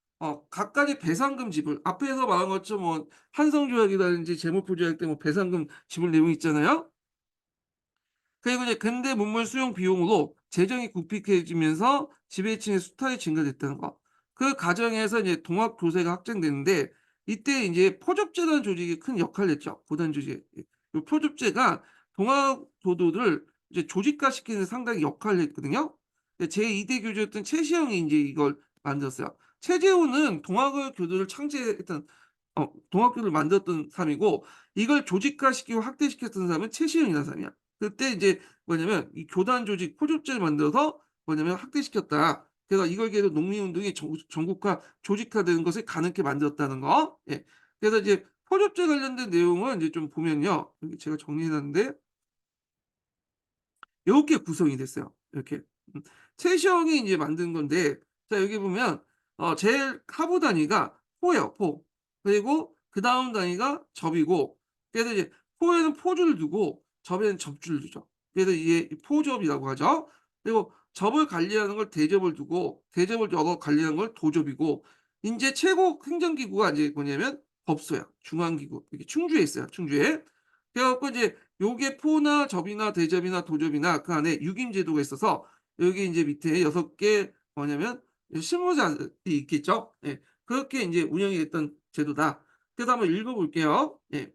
각각의 배상금 지불 앞에서 말한 것처럼 뭐 한성조약이라든지 재무부조약 때 뭐 배상금 지불 내용이 있잖아요. 그리고 이제 근대 문물 수용 비용으로 재정이 국비해지면서 지배층의 수탈이 증가됐다는 거. 그 과정에서 이제 동학 교세가 확장되는데 이때 인제 포접제라는 조직이 큰 역할을 했죠, 고단 조직이. 요 포접제가 동학 교도를 이제 조직화시키는 데 상당히 역할을 했거든요. 제2대 교주였던 최시영이 인제 이걸 만들었어요. 최재호는 동학을 교도를 창제했던 동학교를 만들었던 사람이고 이걸 조직화시키고 확대시켰던 사람은 최시영이라는 사람이야. 그때 이제 뭐냐면 이 교단 조직 포족제를 만들어서 뭐냐면 확대시켰다. 그래서 이걸 계기로 농민운동이 전국화 조직화되는 것을 가능케 만들었다는 거. 예. 그래서 이제 포족제 관련된 내용을 이제 좀 보면요. 여기 제가 정리해 놨는데 요렇게 구성이 됐어요. 이렇게. 음. 최시영이 인제 만든 건데 자 여기 보면 제일 하부 단위가 포예요, 포. 그리고 그다음 단위가 접이고 그래서 이제 포에는 포주를 두고 접에는 접주를 두죠. 그래서 이게 포접이라고 하죠. 그리고 접을 관리하는 걸 대접을 두고 대접을 관리하는 걸 도접이고 인제 최고 행정기구가 인제 뭐냐면 법소야. 중앙기구. 이게 충주에 있어요, 충주에. 그래 갖고 이제 요게 포나 접이나 대접이나 도접이나 그 안에 유김 제도가 있어서 여기 인제 밑에 6개 뭐냐면 실무자들이 있겠죠. 예. 그렇게 인제 운영이 됐던 제도다. 그래서 한번 읽어 볼게요. 예.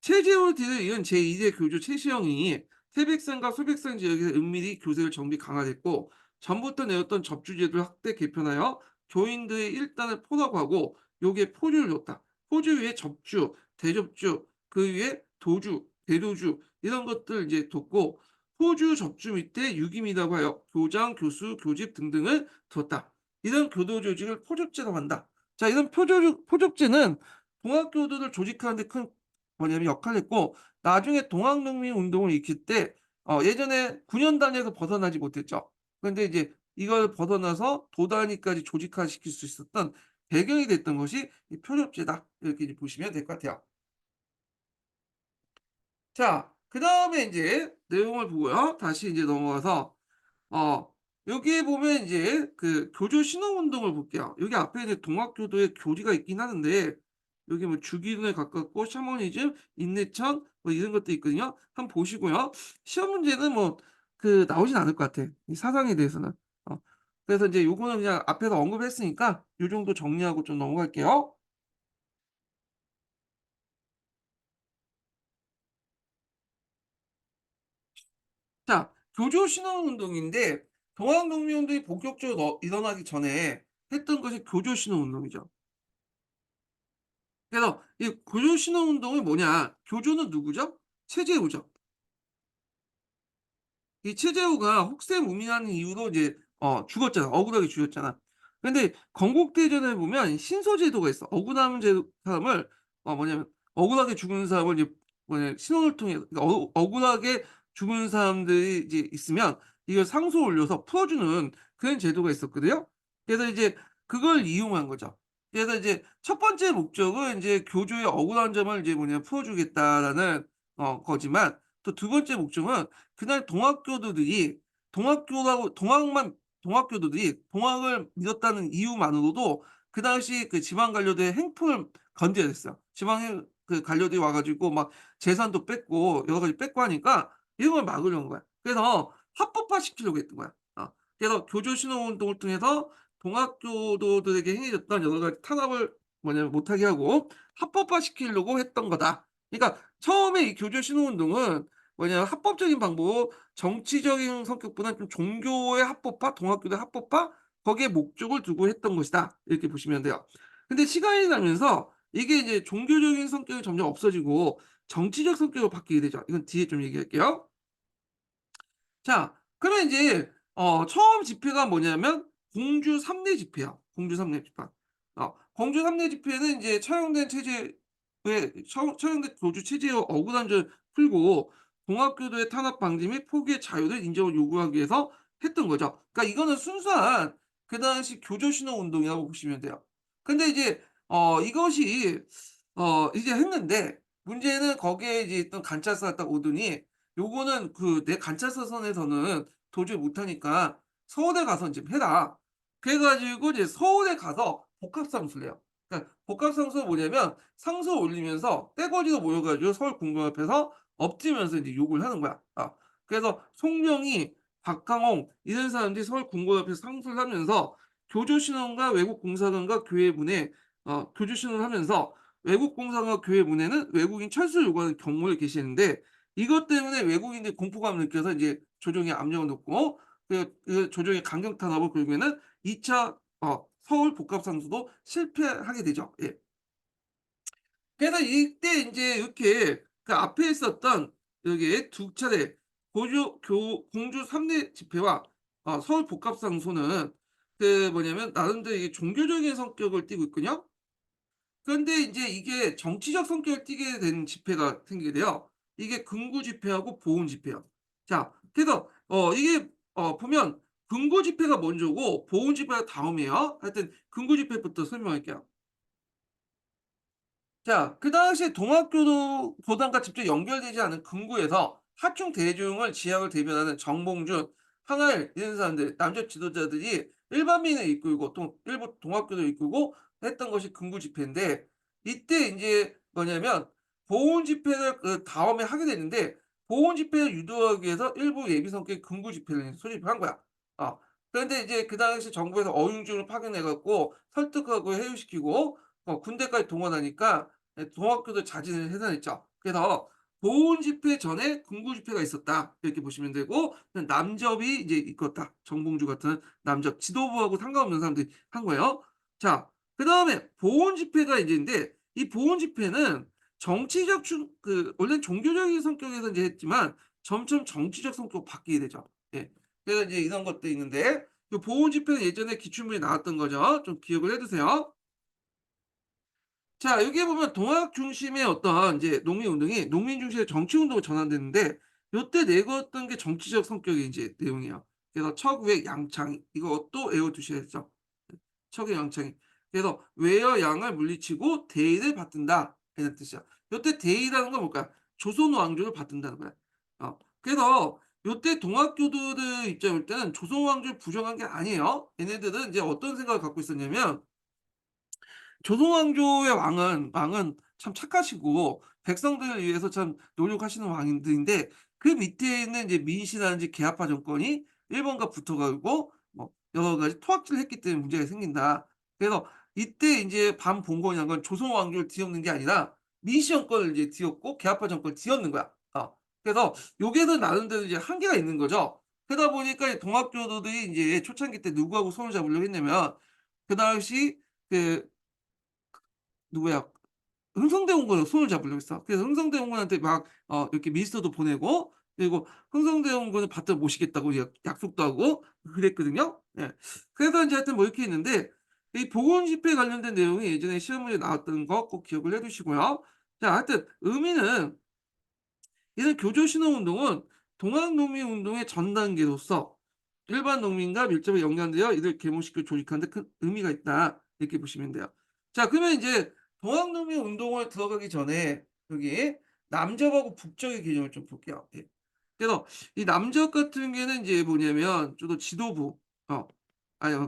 최재호 뒤를 이은 제2대 교주 최시영이 태백산과 소백산 지역에서 은밀히 교세를 정비 강화했고 전부터 내었던 접주제도를 확대 개편하여 교인들의 일단을 포라고 하고 요게 포주를 뒀다. 포주 위에 접주, 대접주, 그 위에 도주, 대도주 이런 것들 이제 뒀고 포주 접주 밑에 유김이라고 하여 교장, 교수, 교집 등등을 뒀다. 이런 교도 조직을 포접제라고 한다. 자, 이런 포접제는 동학교도를 조직하는 데 큰 뭐냐면 역할을 했고 나중에 동학농민 운동을 일으킬 때 예전에 9년 단위에서 벗어나지 못했죠. 그런데 이제 이걸 벗어나서 도 단위까지 조직화시킬 수 있었던 배경이 됐던 것이 이 표접제다. 이렇게 이제 보시면 될 것 같아요. 자 그다음에 인제 내용을 보고요. 다시 인제 넘어가서 어 여기에 보면 이제 그 교조 신흥운동을 볼게요. 여기 앞에 이제 동학교도의 교리가 있긴 하는데 여기 뭐 주기론에 가깝고 샤머니즘, 인내천 뭐 이런 것도 있거든요. 한번 보시고요. 시험 문제는 뭐 나오진 않을 것 같아, 이 사상에 대해서는. 어 그래서 인제 요거는 그냥 앞에서 언급했으니까 요 정도 정리하고 좀 넘어갈게요. 자 교조 신흥운동인데 동학농민운동이 본격적으로 일어나기 전에 했던 것이 교조 신흥운동이죠. 그래서 이 교조 신흥운동이 뭐냐? 교조는 누구죠? 최재우죠. 이 최재우가 혹세무민하는 이유로 이제 죽었잖아. 억울하게 죽였잖아. 근데 건국대전에 보면 신소제도가 있어. 억울한 사람을 뭐냐면 억울하게 죽은 사람을 이제 신원을 통해 그러니까 억울하게 죽은 사람들이 이제 있으면 이걸 상소 올려서 풀어주는 그런 제도가 있었거든요. 그래서 이제 그걸 이용한 거죠. 그래서 이제 첫 번째 목적은 인제 교조의 억울한 점을 이제 뭐냐면 풀어주겠다라는 거지만, 또 두 번째 목적은 그날 동학교도들이 동학을 믿었다는 이유만으로도 그 당시 그 지방 관료들의 행풍을 건드려야 됐어요. 관료들이 와 가지고 막 재산도 뺏고 여러 가지 뺏고 하니까 이런 걸 막으려는 거야. 그래서 합법화시키려고 했던 거야. 그래서 교조 신호 운동을 통해서 동학교도들에게 행해졌던 여러 가지 탄압을 뭐냐면 못하게 하고 합법화시키려고 했던 거다. 그러니까 처음에 이 교조 신호 운동은 뭐냐면 합법적인 방법, 정치적인 성격보다는 좀 종교의 합법화, 동학교의 합법화, 거기에 목적을 두고 했던 것이다. 이렇게 보시면 돼요. 근데 시간이 지나면서 이게 이제 종교적인 성격이 점점 없어지고 정치적 성격으로 바뀌게 되죠. 이건 뒤에 좀 얘기할게요. 자, 그러면 인제 처음 집회가 뭐냐면 공주 3대 집회야. 공주 3대 집회. 공주 3대 집회는 인제 처형된 교주 체제의 억울한 점을 풀고 동학교도의 탄압 방지 및 포기의 자유를 인정을 요구하기 위해서 했던 거죠. 그러니까 이거는 순수한 그 당시 교조 신호 운동이라고 보시면 돼요. 근데 이제 이것이 이제 했는데, 문제는 거기에 이제 있던 관찰사가 딱 오더니 요거는 그 내 관찰사 선에서는 도저히 못하니까 서울에 가서 인제 해라. 그래 가지고 이제 서울에 가서 복합상수를 해요. 그러니까 복합상수가 뭐냐면 상소 올리면서 떼거지로 모여 가지고 서울 궁궐 앞에서 엎드리면서 인제 욕을 하는 거야. 그래서 송영희, 박항홍 이런 사람들이 서울 궁궐 앞에서 상소를 하면서 교조신원과 외국공사관과 교회문에 교조신원을 하면서 외국공사관과 교회문에는 외국인 철수를 요구하는 경무를 게시했는데, 이것 때문에 외국인들이 공포감을 느껴서 이제 조정에 압력을 넣고 그 조정의 강경 탄압을 결국에는 2차 서울 복합상수도 실패하게 되죠. 예. 그래서 이때 인제 이렇게 그 앞에 있었던 여기 두 차례 공주 3대 집회와 서울 복합상소는 그 뭐냐면 나름대로 이게 종교적인 성격을 띠고 있거든요. 그런데 인제 이게 정치적 성격을 띠게 된 집회가 생기게 돼요. 이게 금구 집회하고 보훈 집회요. 자, 그래서 이게 보면 금구 집회가 먼저고 보훈 집회가 다음이에요. 하여튼 금구 집회부터 설명할게요. 자, 그 당시에 동학교도 교단과 직접 연결되지 않은 금구에서 하층 대중을 지역을 대변하는 정봉준, 항할 이런 사람들, 남자 지도자들이 일반민을 이끌고 또 일부 동학교도 이끌고 했던 것이 금구 집회인데, 이때 인제 뭐냐면 보훈 집회를 그 다음에 하게 되는데, 보훈 집회를 유도하기 위해서 일부 예비 성격의 금구 집회를 소집을 한 거야. 어. 그런데 이제 그 당시 정부에서 어윤중을 파견해 갖고 설득하고 해유시키고 군대까지 동원하니까 동학교도 자진을 해산했죠. 그래서 보훈 집회 전에 금구 집회가 있었다, 이렇게 보시면 되고, 남접이 이제 이끌었다. 정봉주 같은 남접 지도부하고 상관없는 사람들이 한 거예요. 자, 그다음에 보훈 집회가 인제인데, 이 보훈 집회는 정치적 원래는 종교적인 성격에서 인제 했지만 점점 정치적 성격으로 바뀌게 되죠. 예. 그래서 이제 이런 것도 있는데, 그 보훈 집회는 예전에 기출문에 나왔던 거죠. 좀 기억을 해 두세요. 자, 여기에 보면 동학 중심의 어떤 이제 농민운동이 농민 중심의 정치운동으로 전환됐는데, 요때 내걸었던 게 정치적 성격의 인제 내용이에요. 그래서 척외 양창 이것도 외워 두셔야죠. 척의 양창이. 그래서 외여 양을 물리치고 대의를 받든다, 이런 뜻이야. 요때 대의라는 건 뭘까요? 조선 왕조를 받든다는 거야. 그래서 요때 동학교도들 입장일 때는 조선 왕조를 부정한 게 아니에요. 얘네들은 이제 어떤 생각을 갖고 있었냐면, 조선 왕조의 왕은 참 착하시고 백성들을 위해서 참 노력하시는 왕인들인데, 그 밑에 있는 이제 민씨라든지 계합파 정권이 일본과 붙어 가지고 뭐 여러 가지 토악질을 했기 때문에 문제가 생긴다. 그래서 이때 인제 반봉건이라는 건 조선 왕조를 뒤엎는 게 아니라 민씨 정권을 이제 뒤엎고 계합파 정권을 뒤엎는 거야. 그래서 요게도 나름대로 이제 한계가 있는 거죠. 그러다 보니까 이 동학교도들이 인제 초창기 때 누구하고 손을 잡으려고 했냐면, 그 당시 그 누구야, 흥성대원군하고 손을 잡으려고 했어. 그래서 흥성대원군한테 막 이렇게 밀서도 보내고, 그리고 흥성대원군을 받들어 모시겠다고 약속도 하고 그랬거든요. 예. 그래서 인제 하여튼 뭐 이렇게 있는데, 이 보건 집회에 관련된 내용이 예전에 시험 문제에 나왔던 거 꼭 기억을 해 두시고요. 자, 하여튼 의미는 이런 교조 신호 운동은 동학 농민 운동의 전 단계로서 일반 농민과 밀접하게 연관되어 이들 계몽시켜 조직하는 데 큰 의미가 있다, 이렇게 보시면 돼요. 자, 그러면 인제 동학농민 운동을 들어가기 전에 여기 남접하고 북적의 개념을 좀 볼게요. 예. 그래서 이 남적 같은 경우에는 인제 뭐냐면 주로 지도부 어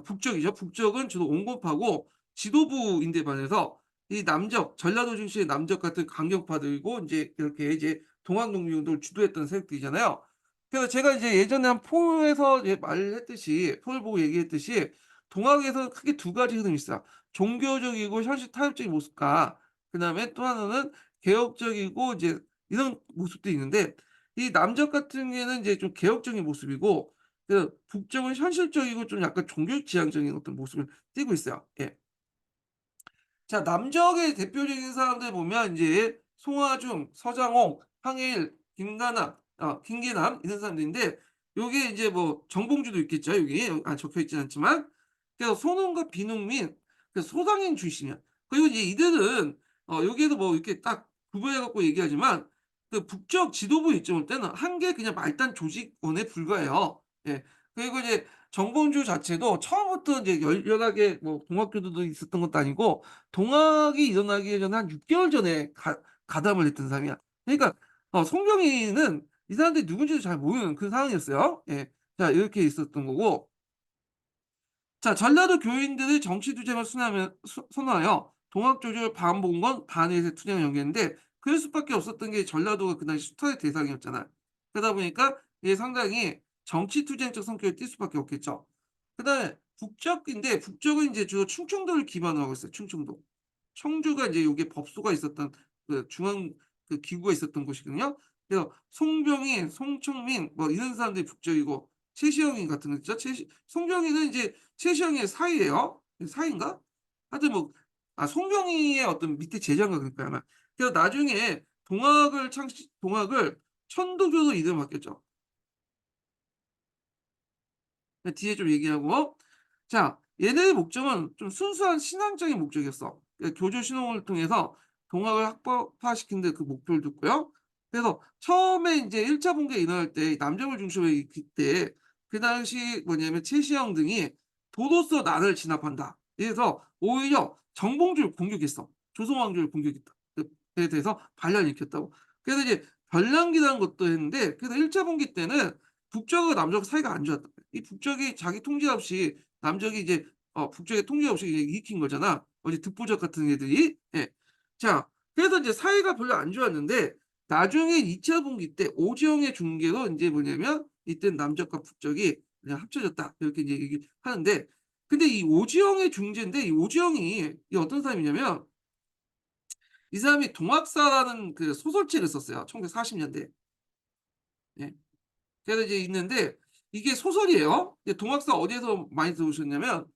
북적이죠. 북적은 주로 온건파고 지도부인데 반해서 이 남적, 전라도 중심의 남적 같은 강경파들이고 인제 이렇게 이제 동학농민 운동을 주도했던 세력들이잖아요. 그래서 제가 이제 예전에 한 포에서 이제 말했듯이 포를 보고 얘기했듯이 동학에서는 크게 두 가지 흐름이 있어요. 종교적이고 현실 타협적인 모습과 그다음에 또 하나는 개혁적이고 이제 이런 모습도 있는데 이 남적 같은 경우에는 이제 좀 개혁적인 모습이고 그 북쪽은 현실적이고 좀 약간 종교 지향적인 어떤 모습을 띠고 있어요. 예. 자, 남적의 대표적인 사람들 보면 인제 송하중, 서장홍, 항해일, 김가남 김계남 이런 사람들인데 요게 인제 뭐 정봉주도 있겠죠 여기. 적혀 있진 않지만. 그래서 손흥과 비농민 그 소상인 출신이야. 그리고 이제 이들은 여기에도 뭐 이렇게 딱 구분해 갖고 얘기하지만 그 북적 지도부 입장을 볼 때는 한 개 그냥 말단 조직원에 불과해요. 예. 그리고 이제 정봉주 자체도 처음부터 인제 열렬하게 뭐 동학교도도 있었던 것도 아니고 동학이 일어나기 전에 한 6 개월 전에 가담을 했던 사람이야. 그러니까 송병희는 이 사람들이 누군지도 잘 모르는 그 상황이었어요. 예. 자, 이렇게 있었던 거고 자, 전라도 교인들의 정치 투쟁을 선호하여 동학 조직을 반봉건 반의세 투쟁을 연기했는데 그럴 수밖에 없었던 게 전라도가 그 당시 수탈의 대상이었잖아요. 그러다 보니까 이게 상당히 정치 투쟁적 성격을 띌 수밖에 없겠죠. 그다음에 북적인데 북적은 인제 주로 충청도를 기반으로 하고 있어요, 충청도. 청주가 인제 요게 법소가 있었던 그 중앙 그 기구가 있었던 곳이거든요. 그래서 송병인, 송청민 뭐 이런 사람들이 북적이고 최시영이 같은 거 있죠. 송병인은 인제 최시영의 사위예요. 사위인가? 하여튼 뭐 송병희의 어떤 밑에 제자인가 그럴 거야 아마. 그래서 나중에 동학을 천도교로 이름을 바뀌었죠. 뒤에 좀 얘기하고. 자, 얘네의 목적은 좀 순수한 신앙적인 목적이었어. 교조 신앙을 통해서 동학을 합법화시키는 데 그 목표를 뒀고요. 그래서 처음에 인제 1차 분계가 일어날 때 남정을 중심으로 그때 그 당시 뭐냐면 최시영 등이 "도로서 나를 진압한다." 이래서 오히려 정봉주를 공격했어. 조선 왕조를 공격했다. 그에 대해서 반란을 일으켰다고. 그래서 이제 반란기라는 것도 했는데 그래서 1차 분기 때는 북적과 남적 사이가 안 좋았다. 이 북적이 자기 통제 없이 남적이 이제 북적의 통제 없이 이제 일으킨 거잖아. 어디 듣보잡 같은 애들이. 예. 자, 그래서 인제 사이가 별로 안 좋았는데 나중에 2차 분기 때 오지영의 중계로 인제 뭐냐면 이때는 남적과 북적이 그냥 합쳐졌다. 이렇게 인제 얘기하는데 근데 이 오지영의 중재인데 이 오지영이 이 어떤 사람이냐면 이 사람이 동학사라는 그 소설책을 썼어요, 1940 년대에. 예. 그래서 이제 있는데 이게 소설이에요. 이게 동학사 어디에서 많이 들어보셨냐면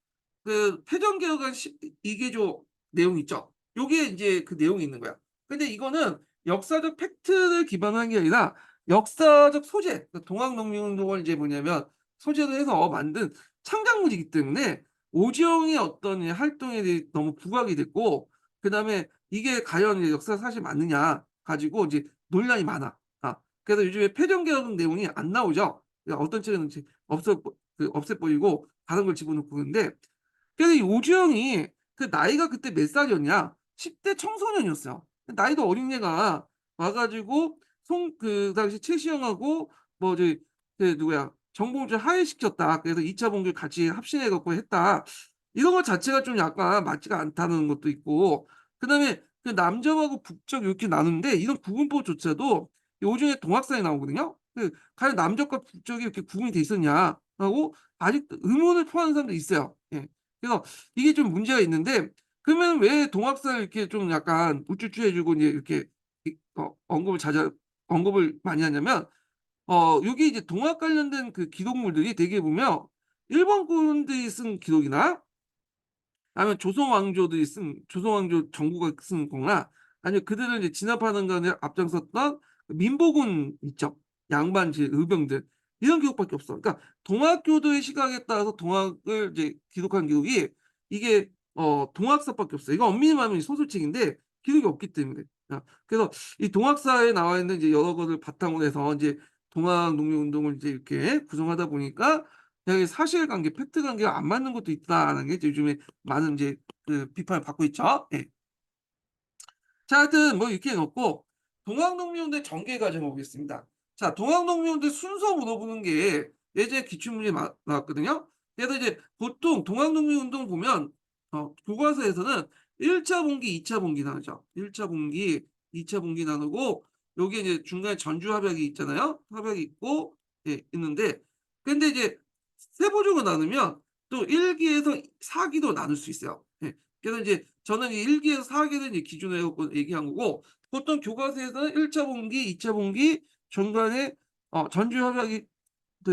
그 패전개혁안 12개조 내용 있죠. 요게 인제 그 내용이 있는 거야. 근데 이거는 역사적 팩트를 기반으로 한 게 아니라 역사적 소재 그 동학농민운동을 이제 뭐냐면 소재로 해서 만든 창작물이기 때문에 오지영의 어떤 이 활동에 대해 너무 부각이 됐고 그다음에 이게 과연 이제 역사 사실 맞느냐 가지고 이제 논란이 많아. 그래서 요즘에 패전개혁 내용이 안 나오죠. 어떤 책은 이제 없애버리고 다른 걸 집어넣고 그러는데 그래서 이 오주영이 그 나이가 그때 몇 살이었냐? 10대 청소년이었어요. 나이도 어린 애가 와 가지고 그 당시 최시영하고 뭐 저기 그 누구야 정봉주를 하해시켰다. 그래서 2차 봉기를 같이 합신해 갖고 했다. 이런 것 자체가 좀 약간 맞지가 않다는 것도 있고 그다음에 그 남점하고 북적 이렇게 나누는데 이런 구분법조차도 요즘에 동학사에 나오거든요. 과연 남적과 북적이 이렇게 구분이 돼 있었냐라고 아직도 의문을 표하는 사람도 있어요. 예. 그래서 이게 좀 문제가 있는데 그러면 왜 동학사를 이렇게 좀 약간 우쭈쭈해 주고 이제 이렇게 언급을 많이 하냐면 요게 이제 동학 관련된 그 기록물들이 대개 보면 일본군들이 쓴 기록이나 아니면 조선 왕조 정부가 쓴 거나 아니면 그들을 이제 진압하는 거에 앞장섰던 그 민복은 있죠. 양반 이제 의병들 이런 기록밖에 없어. 그러니까 동학교도의 시각에 따라서 동학을 이제 기록한 기록이 이게 동학사밖에 없어요. 이거 엄밀히 말하면 소설책인데 기록이 없기 때문에. 그래서 이 동학사에 나와 있는 이제 여러 것을 바탕으로 해서 인제 동학 농민운동을 이제 이렇게 구성하다 보니까 여기 사실관계, 팩트 관계가 안 맞는 것도 있다라는 게 이제 요즘에 많은 이제 비판을 받고 있죠. 예. 자, 하여튼 뭐 이렇게 해 놓고 동학농민운동의 전개 과정을 보겠습니다. 자, 동학농민운동 순서 물어보는 게 예전에 기출문제에 나왔거든요. 그래서 이제 보통 동학농민운동 보면 교과서에서는 1차 분기, 2차 분기 나누죠. 1차 분기, 2차 분기 나누고 요게 이제 중간에 전주합약이 있잖아요. 합약이 있고 예 있는데 근데 이제 세부적으로 나누면 또 1 기에서 4 기도 나눌 수 있어요. 예. 그래서 이제 저는 이 1 기에서 4 기를 이제 기준으로 해 갖고 얘기한 거고 보통 교과서에서는 1차 분기, 2차 분기 중간에 전주합약이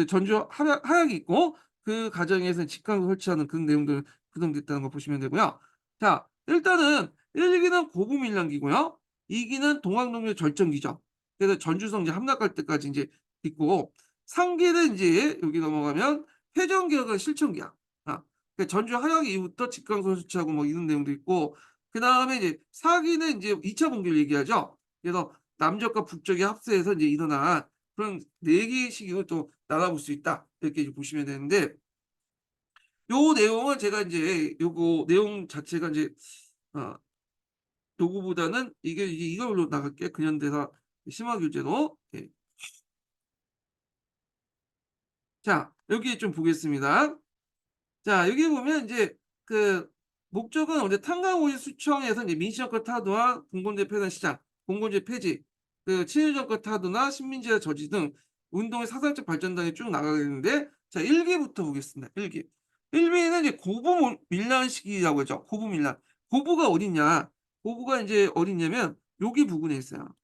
전주 하약이 있고 그 과정에서 직강을 설치하는 그런 내용들 구성됐다는 거 보시면 되고요. 자, 일단은 1 기는 고부 밀량기고요. 2 기는 동학농민 절정기죠. 그래서 전주성 이제 함락할 때까지 인제 있고 3 기는 인제 여기 넘어가면 회전기하고 실천기야. 전주 하약 이후부터 직강선 설치하고 뭐 이런 내용도 있고 그다음에 이제 4 기는 인제 2차 분기를 얘기하죠. 그래서 남쪽과 북쪽이 합세해서 인제 일어난 그런 4 개의 시기로 또 나눠볼 수 있다. 이렇게 이제 보시면 되는데 요 내용은 제가 인제 요거 내용 자체가 인제 어 요거보다는 이게 이걸로 나갈게요. 근현대사 심화 교재로. 예. 자 여기 좀 보겠습니다. 자 여기 보면 인제 그 목적은 이제 탄광오일 수청에서 이제 민주정권 타도와 공공재 폐단 시작, 공공재 폐지, 친일정권 타도나 식민지화 저지 등 운동의 사상적 발전단이 쭉 나가겠는데 자 1 기부터 보겠습니다. 1 기. 1 기는 이제 고부 밀란 시기라고 하죠. 고부 밀란. 고부가 어딨냐? 고부가 인제 어딨냐면 여기 부근에 있어요.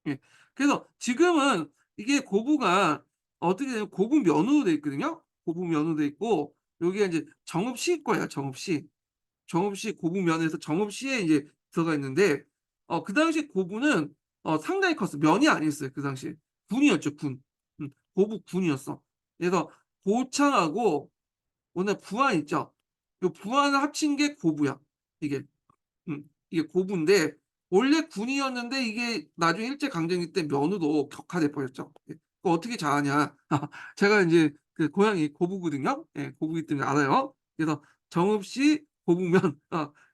예. 그래서 지금은 이게 고부가 어떻게 되냐면 고부 면으로 돼 있거든요. 고부 면으로 돼 있고 여기가 인제 정읍시 거예요, 정읍시. 정읍시 고부면에서 정읍시에 이제 들어가 있는데 그 당시 고부는 상당히 컸어요. 면이 아니었어요, 그 당시에. 군이었죠, 군. 고부 군이었어. 그래서 고창하고 오늘 부안 있죠. 요 부안을 합친 게 고부야, 이게. 이게 고부인데 원래 군이었는데 이게 나중에 일제 강점기 때 면으로 격화돼 버렸죠. 예. 그거 어떻게 잘하냐. 제가 인제 고향이 고부거든요. 예 고부이기 때문에 알아요. 그래서 정읍시 고부면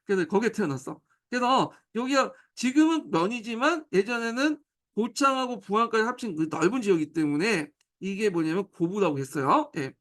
그래서 거기에 태어났어. 그래서 여기가 지금은 면이지만 예전에는 고창하고 부안까지 합친 그 넓은 지역이기 때문에 이게 뭐냐면 고부라고 했어요. 예.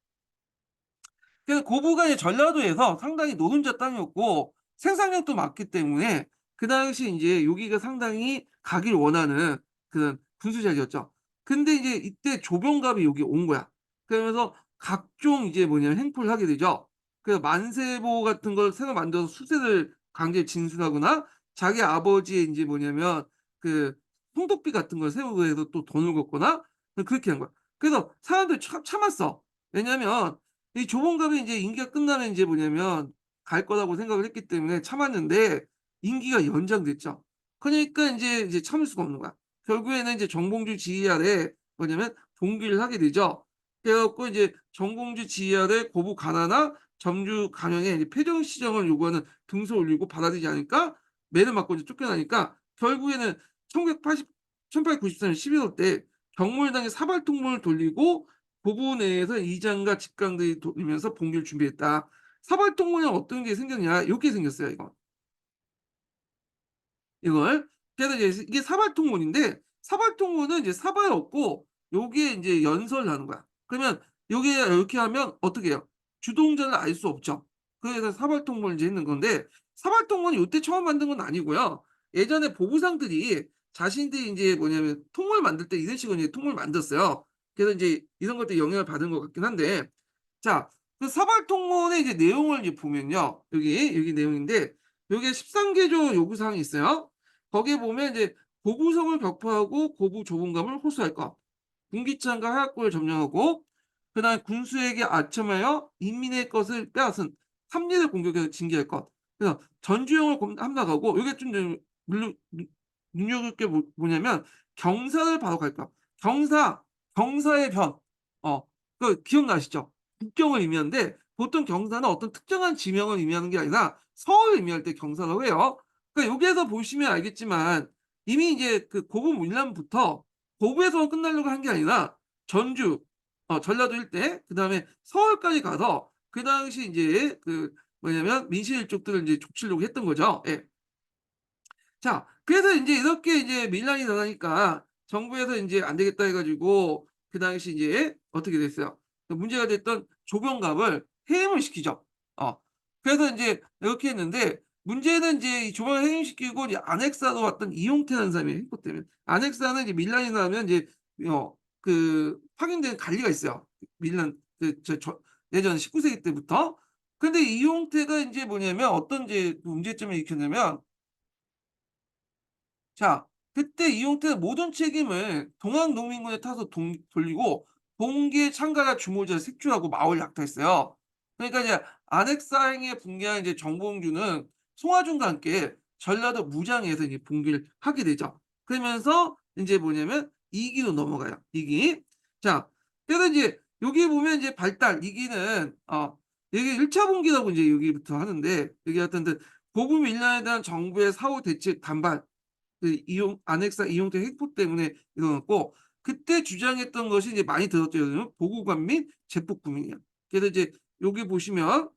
그래서 고부가 이제 전라도에서 상당히 노른자 땅이었고 생산량도 많기 때문에 그 당시 인제 여기가 상당히 가기를 원하는 그런 분수 지역이었죠. 근데 이제 이때 조병갑이 여기 온 거야. 그러면서 각종 이제 뭐냐면 행포를 하게 되죠. 그래서 만세보 같은 걸 새로 만들어서 수세를 강제로 진술하거나 자기 아버지의 인제 뭐냐면 그 홍도비 같은 걸 세우고 해서 또 돈을 걷거나 그렇게 한 거야. 그래서 사람들이 참았어. 왜냐면 이 조봉갑이 인제 임기가 끝나면 인제 뭐냐면 갈 거라고 생각을 했기 때문에 참았는데 임기가 연장됐죠. 그러니까 인제 참을 수가 없는 거야. 결국에는 인제 정봉주 지휘 아래 뭐냐면 봉기를 하게 되죠. 그래 갖고 이제 정봉주 지휘 아래 고부 가나나 점주 간영에 이제 폐정 시정을 요구하는 등소를 올리고 받아들이지 않으니까 매를 맞고 이제 쫓겨나니까 결국에는 1980 1894년 11월 때 경몰당에 사발통문을 돌리고 고부 내에서 이장과 직강들이 돌리면서 봉기를 준비했다. 사발통문이 어떤 게 생겼냐 요게 생겼어요 이거. 이걸. 그래서 이제 이게 사발통문인데 사발통문은 이제 사발 얻고 요게 인제 연설을 하는 거야. 그러면 요게 이렇게 하면 어떻게 해요? 주동자를 알 수 없죠. 그래서 사발통문을 이제 했는 건데 사발통문이 요때 처음 만든 건 아니고요. 예전에 보부상들이 자신들이 인제 뭐냐면 통을 만들 때 이런 식으로 이제 통을 만들었어요. 그래서 인제 이런 것들이 영향을 받은 것 같긴 한데 자 그 사발통문의 이제 내용을 이제 보면요. 여기 내용인데 요게 13개조 요구사항이 있어요. 거기에 보면 이제 고부성을 격파하고 고부 조봉감을 호소할 것. 군기창과 하약고를 점령하고 그다음에 군수에게 아첨하여 인민의 것을 빼앗은 삼리를 공격해서 징계할 것. 그래서 전주영을 함락하고 요게 좀 물론 눈여길 게 뭐냐면 경사를 바로 갈 것. 경사, 경사의 변. 기억나시죠? 국경을 의미하는데 보통 경사는 어떤 특정한 지명을 의미하는 게 아니라 성을 의미할 때 경사라고 해요. 그러니까 여기에서 보시면 알겠지만 이미 이제 그 고부 문란부터 고부에서 끝나려고 한 게 아니라 전주, 전라도 일대 그다음에 서울까지 가서 그 당시 인제 뭐냐면 민씨 일족들을 인제 족치려고 했던 거죠. 예. 자 그래서 인제 이렇게 이제 밀란이 나니까 정부에서 인제 "안 되겠다." 해 가지고 그 당시 이제 어떻게 됐어요. 그 문제가 됐던 조병갑을 해임을 시키죠. 어. 그래서 인제 이렇게 했는데 문제는 인제 이 조병을 해임시키고 이제 안핵사로 왔던 이용태라는 사람이 했기 때문에 안핵사는 이제 밀란이 나면 이제 확인된 관리가 있어요. 밀란 예전 19 세기 때부터. 근데 이용태가 인제 뭐냐면 어떤 이제 문제점을 일으켰냐면 자 그때 이용태는 모든 책임을 동학농민군에 타서 돌리고 봉기에 참가자 주모자를 색출하고 마을을 약탈했어요. 그러니까 이제 안핵사 행위에 분개한 이제 정봉주는 송하준과 함께 전라도 무장에서 이제 봉기를 하게 되죠. 그러면서 인제 뭐냐면 2 기로 넘어가요, 2 기. 자 그래서 인제 여기 보면 이제 발달 2 기는 이게 1차 봉기라고 인제 여기부터 하는데 여기 하여튼 고금 일란에 대한 정부의 사후 대책 반발 이용 안핵사 이용태 횡포 때문에 일어났고 그때 주장했던 것이 이제 많이 들었죠. 보고관 및 제폭구민이야. 그래서 이제 여기 보시면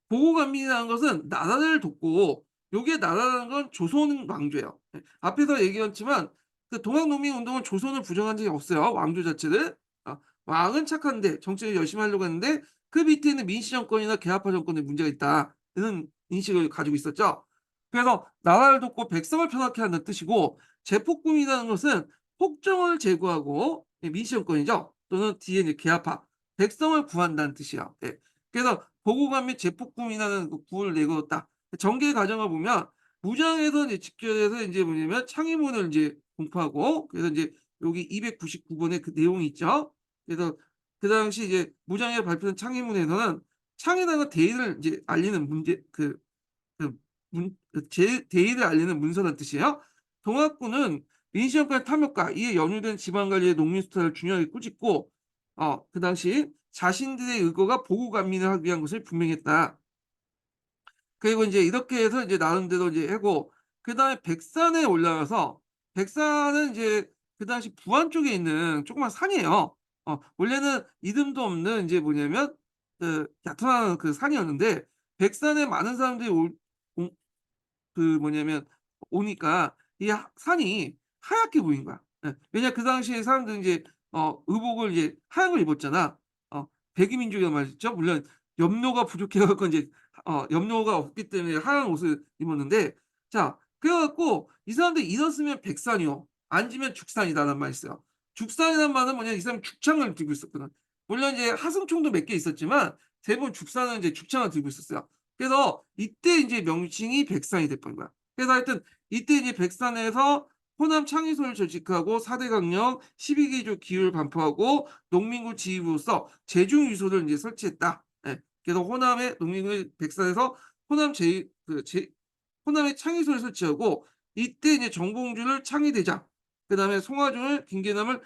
보고관민이라는 것은 나라를 돕고 요게 나라라는 건 조선 왕조예요. 예. 앞에서 얘기했지만 그 동학농민운동은 조선을 부정한 적이 없어요, 왕조 자체를. 아 왕은 착한데 정치를 열심히 하려고 했는데 그 밑에 있는 민씨 정권이나 계합화 정권에 문제가 있다. 이런 인식을 가지고 있었죠. 그래서 나라를 돕고 백성을 편하게 한다는 뜻이고 제폭군이라는 것은 폭정을 제거하고 민씨 정권이죠. 또는 뒤에 이제 계합화, 백성을 구한다는 뜻이에요. 예. 그래서 보고관 및 제폭군이라는 그 구호를 내걸었다. 전개 과정을 보면 무장에서 이제 직결해서 인제 뭐냐면 창의문을 인제 공포하고 그래서 인제 여기 299 번의 그 내용이 있죠. 그래서 그 당시 이제 무장에서 발표된 창의문에서는 창이라는 대의를 인제 알리는 문제 그 대의를 알리는 문서란 뜻이에요. 동학군은 민시정권의 탐욕과 이에 연루된 지방 관리의 농민 수탈을 중요하게 꾸짖고 그 당시 자신들의 의거가 보고관민을 하기 위한 것을 분명했다. 그리고 인제 이렇게 해서 이제 나름대로 이제 하고 그다음에 백산에 올라가서 백산은 이제 그 당시 부안 쪽에 있는 조그만 산이에요. 원래는 이름도 없는 인제 뭐냐면 야트나는 그 산이었는데 백산에 많은 사람들이 올 온 뭐냐면 오니까 이 산이 하얗게 보인 거야. 예. 왜냐 그 당시에 사람들은 이제 의복을 이제 하얀 걸 입었잖아. 백이 민족이란 말이죠. 물론 염료가 부족해 갖고 인제 염료가 없기 때문에 하얀 옷을 입었는데 자 그래 갖고 이 사람들이 "일었으면 백산이요 앉으면 죽산이다."라는 말이 있어요. 죽산이라는 말은 뭐냐면 이 사람이 죽창을 들고 있었거든. 물론 이제 하승총도 몇 개 있었지만 대부분 죽산은 이제 죽창을 들고 있었어요. 그래서 이때 인제 명칭이 백산이 돼 버린 거야. 그래서 하여튼 이때 이제 백산에서 호남 창의소를 조직하고 4대 강령 12 개조 기율을 반포하고 농민군 지휘부로서 제중유소를 인제 설치했다. 예. 그래서 호남의 농민군의 백산에서 호남 제일 호남의 창의소를 설치하고 이때 이제 정봉주를 창의대장 그다음에 송하준을 김계남을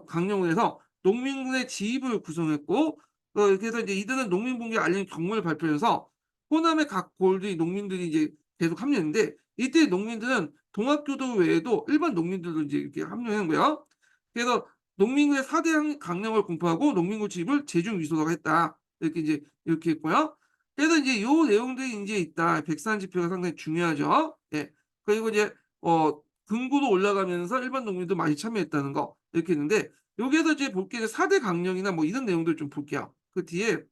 강령을 해서 농민군의 지휘부를 구성했고 그래서 이제 이들은 농민분기에 알린 경무를 발표해서 호남의 각 골들이 농민들이 이제 계속 합류했는데 이때 농민들은 동학교도 외에도 일반 농민들도 인제 이렇게 합류한 거예요. 그래서 농민군의 4대 강령을 공포하고 농민군 지휘부를 제중위소라고 했다. 이렇게 이제 이렇게 했고요. 그래서 인제 요 내용들이 인제 있다. 백산 지표가 상당히 중요하죠. 예. 그리고 이제 금고도 올라가면서 일반 농민도 많이 참여했다는 거 이렇게 있는데 여기에서 이제 볼 게 4대 강령이나 뭐 이런 내용들 좀 볼게요. 그 뒤에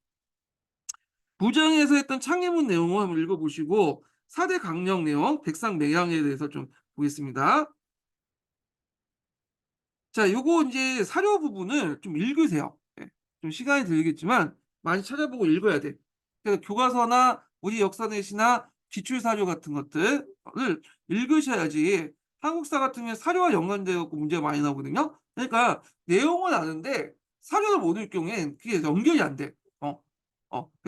부정에서 했던 창의문 내용을 한번 읽어 보시고 4대 강령 내용, 백상매양에 대해서 좀 보겠습니다. 자 요거 인제 사료 부분을 좀 읽으세요. 예. 좀 시간이 들겠지만 많이 찾아보고 읽어야 돼. 그래서 교과서나 우리 역사넷이나 기출 사료 같은 것들을 읽으셔야지 한국사 같은 경우에 사료와 연관돼 갖고 문제가 많이 나오거든요. 그러니까 내용은 아는데 사료를 못 읽을 경우엔 그게 연결이 안 돼.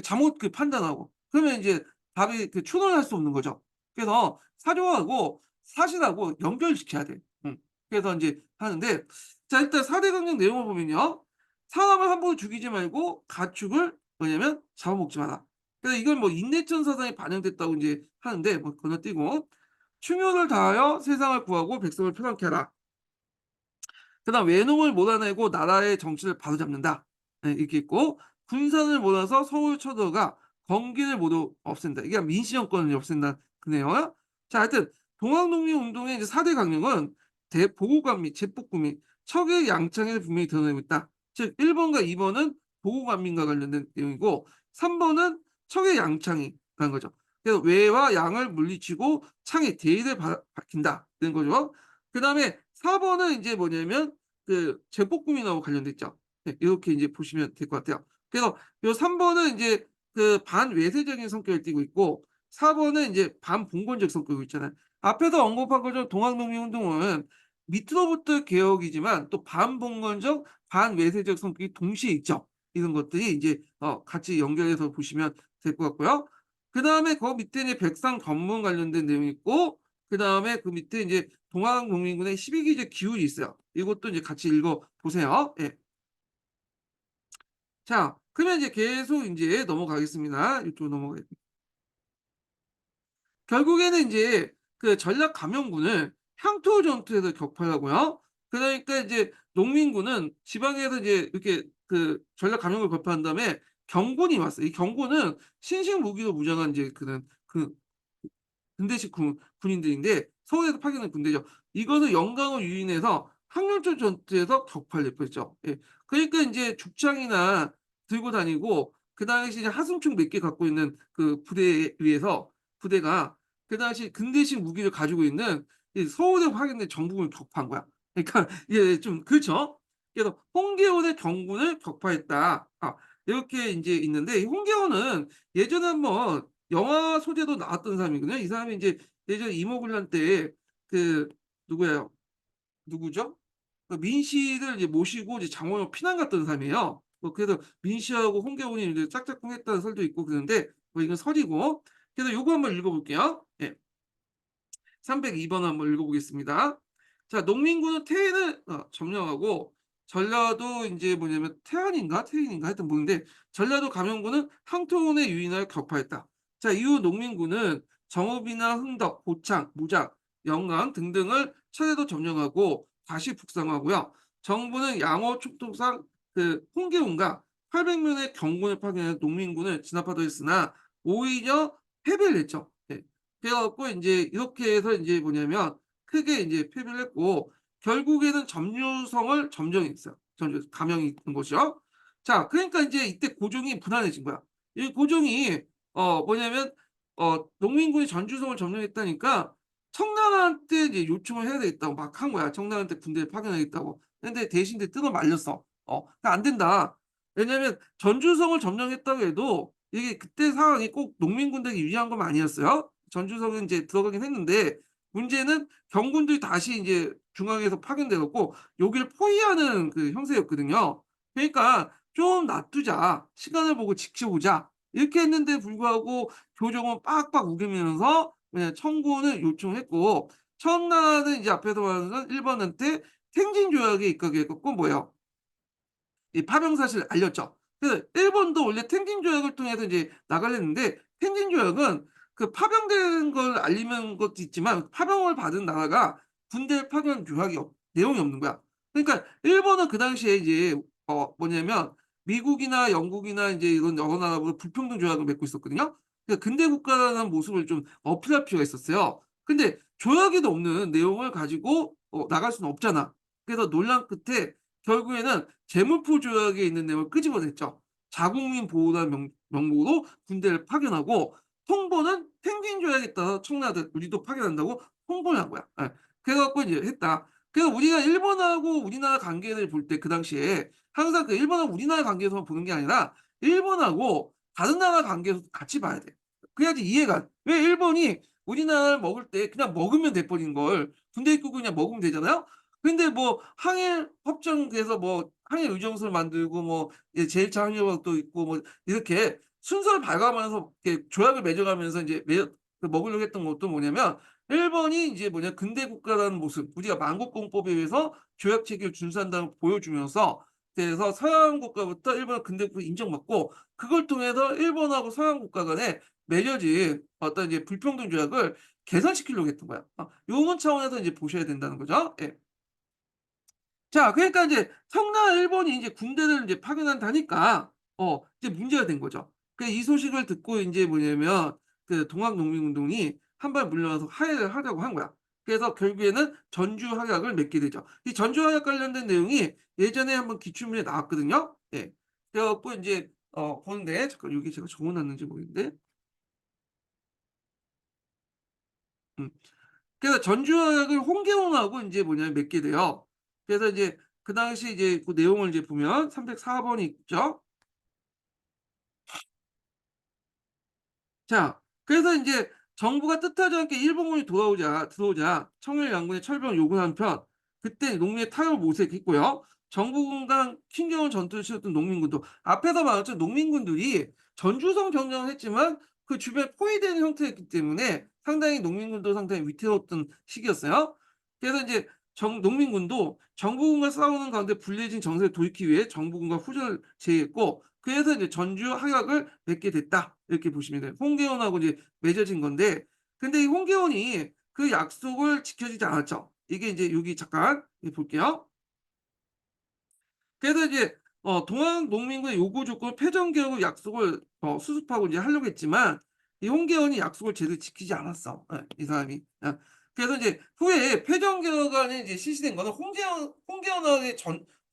잘못 판단하고. 그러면 인제 답이 추론할 수 없는 거죠. 그래서 사료하고 사실하고 연결시켜야 돼. 그래서 인제 하는데 자 일단 4대 강령 내용을 보면요. "사람을 함부로 죽이지 말고 가축을" 뭐냐면 "잡아먹지 마라." 그래서 이걸 뭐 인내천 사상이 반영됐다고 인제 하는데 뭐 건너뛰고 "충효를 다하여 세상을 구하고 백성을 편안케 하라." 그다음 "외놈을 몰아내고 나라의 정치를 바로잡는다." 예 이렇게 있고 "군산을 몰아서 서울 쳐들어가 건기를 모두 없앤다." 이게 민씨 정권을 없앤다 그 내용이야. 자 하여튼 동학농민운동의 이제 4대 강령은 대보고관 및 제폭군 및 척의 양창에 분명히 드러내고 있다. 즉 1 번과 2 번은 보고관민과 관련된 내용이고 3 번은 척의 양창이 라는 거죠. 그래서 외와 양을 물리치고 창의 대의를 밝힌다 는 거죠. 그다음에 4 번은 인제 뭐냐면 그 제폭국민하고 관련돼 있죠. 네 요렇게 인제 보시면 될 것 같아요. 그래서 요 3 번은 인제 그 반외세적인 성격을 띠고 있고 4 번은 인제 반봉건적 성격이 있잖아요. 앞에서 언급한 것처럼 동학농민운동은 밑으로부터 개혁이지만 또 반봉건적, 반외세적 성격이 동시에 있죠. 이런 것들이 인제 같이 연결해서 보시면 될 것 같고요. 그다음에 그 밑에 이제 백상 검문 관련된 내용이 있고 그다음에 그 밑에 인제 동학농민군의 12기적 기율이 있어요. 이것도 이제 같이 읽어 보세요. 예. 자 그러면 이제 계속 인제 넘어가겠습니다. 이쪽으로 넘어가 결국에는 인제 그 전략 감영군을 향토 전투에서 격파하고요. 그러니까 이제 농민군은 지방에서 이제 이렇게 그 전략 감영을 격파한 다음에 경군이 왔어요. 이 경군은 신식 무기로 무장한 이제 그런 그 근대식 군인들인데 서울에서 파견된 군대죠. 이거는 영광을 유인해서 항렬전 전투에서 격파를 냈었죠. 예. 그러니까 인제 죽창이나 들고 다니고 그 당시 이제 하승총 몇 개 갖고 있는 그 부대에 의해서 부대가 그 당시 근대식 무기를 가지고 있는 이 서울에 파견된 정부군을 격파한 거야. 그러니까 예 좀 그렇죠. 그래서 홍계원의 경군을 격파했다. 이렇게 인제 있는데 이 홍계원은 예전에 한번 영화 소재도 나왔던 사람이거든요. 이 사람이 인제 예전에 이모군란 때 그 누구예요? 누구죠? 그 민씨를 이제 모시고 이제 장원으로 피난 갔던 사람이에요. 그래서 민씨하고 홍계원이 이제 짝짝꿍했다는 설도 있고 그러는데 뭐 이건 설이고. 그래서 요거 한번 읽어 볼게요. 예. 302번 한번 읽어 보겠습니다. 자 농민군은 태안을 점령하고 전라도 인제 뭐냐면 태안인가 태인인가 하여튼 뭐인데 전라도 감영군은 항토원에 유인하여 격파했다. 자 이후 농민군은 정읍이나 흥덕, 고창, 무작, 영광 등등을 차례로 점령하고 다시 북상하고요. 정부는 양호 촉독상 그 홍계훈과 800 명의 경군을 파견해 농민군을 진압하려 했으나 오히려 패배를 했죠. 예. 그래 갖고 인제 이렇게 해서 인제 뭐냐면 크게 인제 패배를 했고 결국에는 점유성을 점령했어요. 감영이 된 것이요. 자 그러니까 인제 이때 고종이 불안해진 거야. 이 고종이 뭐냐면 농민군이 전주성을 점령했다니까 청나라한테 이제 요청을 해야 되겠다고 막 한 거야. 청나라한테 군대를 파견하겠다고. 근데 대신에 뜯어 말렸어. "그거 안 된다." 왜냐면 전주성을 점령했다고 해도 이게 그때 상황이 꼭 농민군에게 유리한 건 아니었어요. 전주성은 인제 들어가긴 했는데 문제는 경군들이 다시 인제 중앙에서 파견돼 갖고 여기를 포위하는 그 형세였거든요. 그러니까 '좀 놔두자. 시간을 보고 지켜보자.' 이렇게 했는데 불구하고 교종은 빡빡 우기면서 청구를 요청했고 청나라는 이제 앞에서 말한 일본한테 탱진 조약에 입각해 갖고 뭐예요? 이 파병 사실을 알렸죠. 그래서 일본도 원래 탱진 조약을 통해서 이제 나가려 했는데 탱진 조약은 그 파병된 걸 알리는 것도 있지만 파병을 받은 나라가 군대 파견 조약이 내용이 없는 거야. 그러니까 일본은 그 당시에 이제 뭐냐면 미국이나 영국이나 인제 이런 여러 나라하고 불평등 조약을 맺고 있었거든요. 그러니까 근대 국가라는 모습을 좀 어필할 필요가 있었어요. 근데 조약에도 없는 내용을 가지고 나갈 수는 없잖아. 그래서 논란 끝에 결국에는 재물포 조약에 있는 내용을 끄집어냈죠. 자국민 보호라는 명목으로 군대를 파견하고 통보는 탱진 조약에 따라서 청나라들 우리도 파견한다고 통보를 한 거야. 예. 그래 갖고 이제 했다. 그래서 우리가 일본하고 우리나라 관계를 볼 때 그 당시에 항상 그 일본하고 우리나라 관계에서만 보는 게 아니라 일본하고 다른 나라 관계에서도 같이 봐야 돼. 그래야지 이해가 왜 일본이 우리나라를 먹을 때 그냥 먹으면 돼 버린 걸 군대 입고 그냥 먹으면 되잖아요. 근데 뭐 항일 협정에서 뭐 항일 의정서를 만들고 뭐 제1차 항일협약도 있고 뭐 이렇게 순서를 밟아가면서 이렇게 조약을 맺어 가면서 인제 그 먹으려고 했던 것도 뭐냐면 일본이 인제 뭐냐 근대 국가라는 모습 우리가 만국공법에 의해서 조약 체계를 준수한다는 걸 보여주면서 그래서 서양 국가부터 일본 근대 국가 인정받고 그걸 통해서 일본하고 서양 국가 간에 맺어진 어떤 이제 불평등 조약을 개선시키려고 했던 거야. 요런 차원에서 이제 보셔야 된다는 거죠. 예. 자 그러니까 인제 청나라 일본이 인제 군대를 인제 파견한다니까 이제 문제가 된 거죠. 그 이 소식을 듣고 인제 뭐냐면 그 동학농민운동이 한 발 물러나서 하해를 하자고 한 거야. 그래서 결국에는 전주합약을 맺게 되죠. 이 전주합약 관련된 내용이 예전에 한번 기출문제 나왔거든요. 예. 그래 갖고 인제 보는데 잠깐 여기 제가 적어 놨는지 모르겠는데 음. 그래서 전주학을 홍계원하고 인제 뭐냐면 맺게 돼요. 그래서 이제 그 당시 이제 그 내용을 이제 보면 304 번이 있죠. 자 그래서 인제 정부가 뜻하지 않게 일본군이 들어오자 청일 양군의 철병을 요구한 한편 그때 농민의 타협을 모색했고요. 정부군 간 힘겨운 전투를 치렀던 농민군도 앞에서 말했죠. 농민군들이 전주성 점령을 했지만 그 주변에 포위되는 형태였기 때문에 상당히 농민군도 상당히 위태로웠던 시기였어요. 그래서 인제 농민군도 정부군과 싸우는 가운데 불리해진 정세를 돌이키기 위해 정부군과 후전을 제의했고 그래서 이제 전주 합약을 맺게 됐다. 이렇게 보시면 돼요. 홍계원하고 이제 맺어진 건데 근데 이 홍계원이 그 약속을 지켜주지 않았죠. 이게 이제 여기 잠깐 볼게요. 그래서 이제 동학 농민군의 요구 조건 패전 개혁의 약속을 수습하고 이제 하려고 했지만 이 홍계원이 약속을 제대로 지키지 않았어. 예 이 사람이. 그래서 이제 후에 패전 개혁안이 이제 실시된 거는 홍계원하고의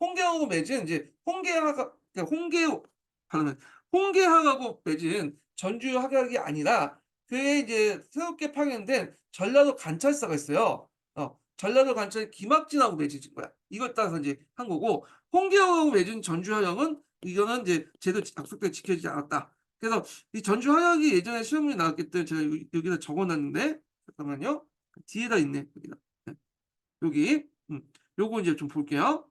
홍계원하고 맺은 이제 홍계하가 그러니까 발음은 홍계하하고 맺은 전주 합약이 아니라 그에 이제 새롭게 파견된 전라도 관찰사가 있어요. 전라도 관찰 김학진하고 맺어진 거야. 이걸 따라서 이제 한 거고 홍계하고 맺은 전주합약은 이거는 이제 제도 약속대로 지켜지지 않았다. 그래서 이 전주합약이 예전에 시험문제 나왔기 때문에 제가 여기다 적어 놨는데 잠깐만요. 뒤에다 있네 여기다. 네. 여기. 요거 인제 좀 볼게요.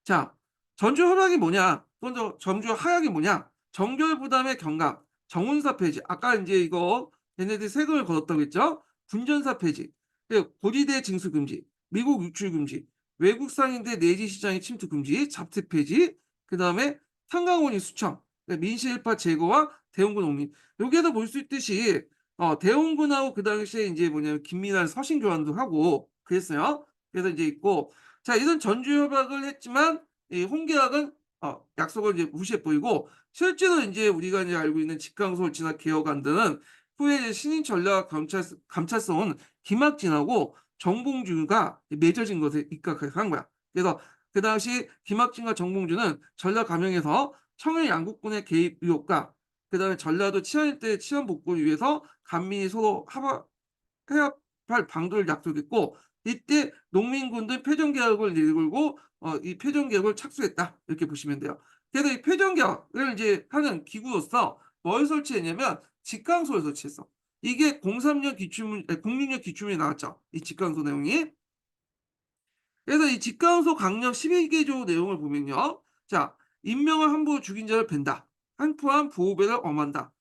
자 전주협약이 뭐냐 먼저 전주하약이 뭐냐 정결 부담의 경감 정운사 폐지 아까 인제 이거 얘네들이 세금을 걷었다고 했죠. 군전사 폐지 그리고 고리대 징수 금지 미국 유출 금지 외국 상인대 내지 시장의 침투 금지 잡채 폐지 그다음에 탄광원인 수청 민실파 제거와 대원군 옹립 여기에서 볼 수 있듯이 대원군하고 그 당시에 인제 뭐냐면 긴밀한 서신 교환도 하고 그랬어요. 그래서 인제 있고 자 이런 전주협약을 했지만 이 홍계학은 약속을 이제 무시해 버리고 실제로 인제 우리가 이제 알고 있는 직강솔지나 개혁안 등은 후에 이제 신인 전략 감찰서원 김학진하고 정봉주가 맺어진 것에 입각한 거야. 그래서 그 당시 김학진과 정봉주는 전라 감영에서 청일 양국군의 개입 의혹과 그다음에 전라도 치안 일대의 치안 복구를 위해서 간민이 서로 해협할 방도를 약속했고 이때 농민군들 패전 개혁을 이끌고 이 패전 개혁을 착수했다. 이렇게 보시면 돼요. 그래서 이 패전 개혁을 이제 하는 기구로서 뭘 설치했냐면 직강소를 설치했어. 이게 03년 기출문 06년 기출문에 나왔죠. 이 직강소 내용이. 그래서 이 직강소 강령 12개조 내용을 보면요. 자, 인명을 함부로 죽인 자를 벤다. 한포함 보호배를 엄한다.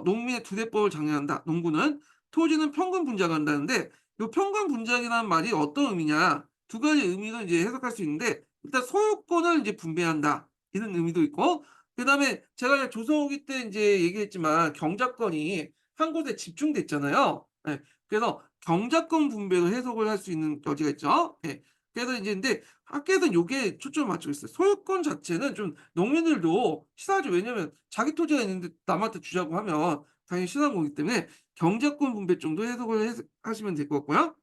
농민의 투대법을 장려한다. 농구는 토지는 평균 분작한다는데 요 평균 분작이라는 말이 어떤 의미냐? 두 가지 의미로 이제 해석할 수 있는데 일단 소유권을 이제 분배한다. 이런 의미도 있고 그다음에 제가 조선 후기 때 인제 얘기했지만 경작권이 한 곳에 집중됐잖아요. 예. 그래서 경작권 분배로 해석을 할 수 있는 여지가 있죠. 예. 그래서 인제 근데 학계에서는 요게 초점을 맞추고 있어요. 소유권 자체는 좀 농민들도 싫어하죠. 왜냐면 자기 토지가 있는데 남한테 주자고 하면 당연히 싫어하는 거기 때문에 경작권 분배 정도 해석을 하시면 될 것 같고요.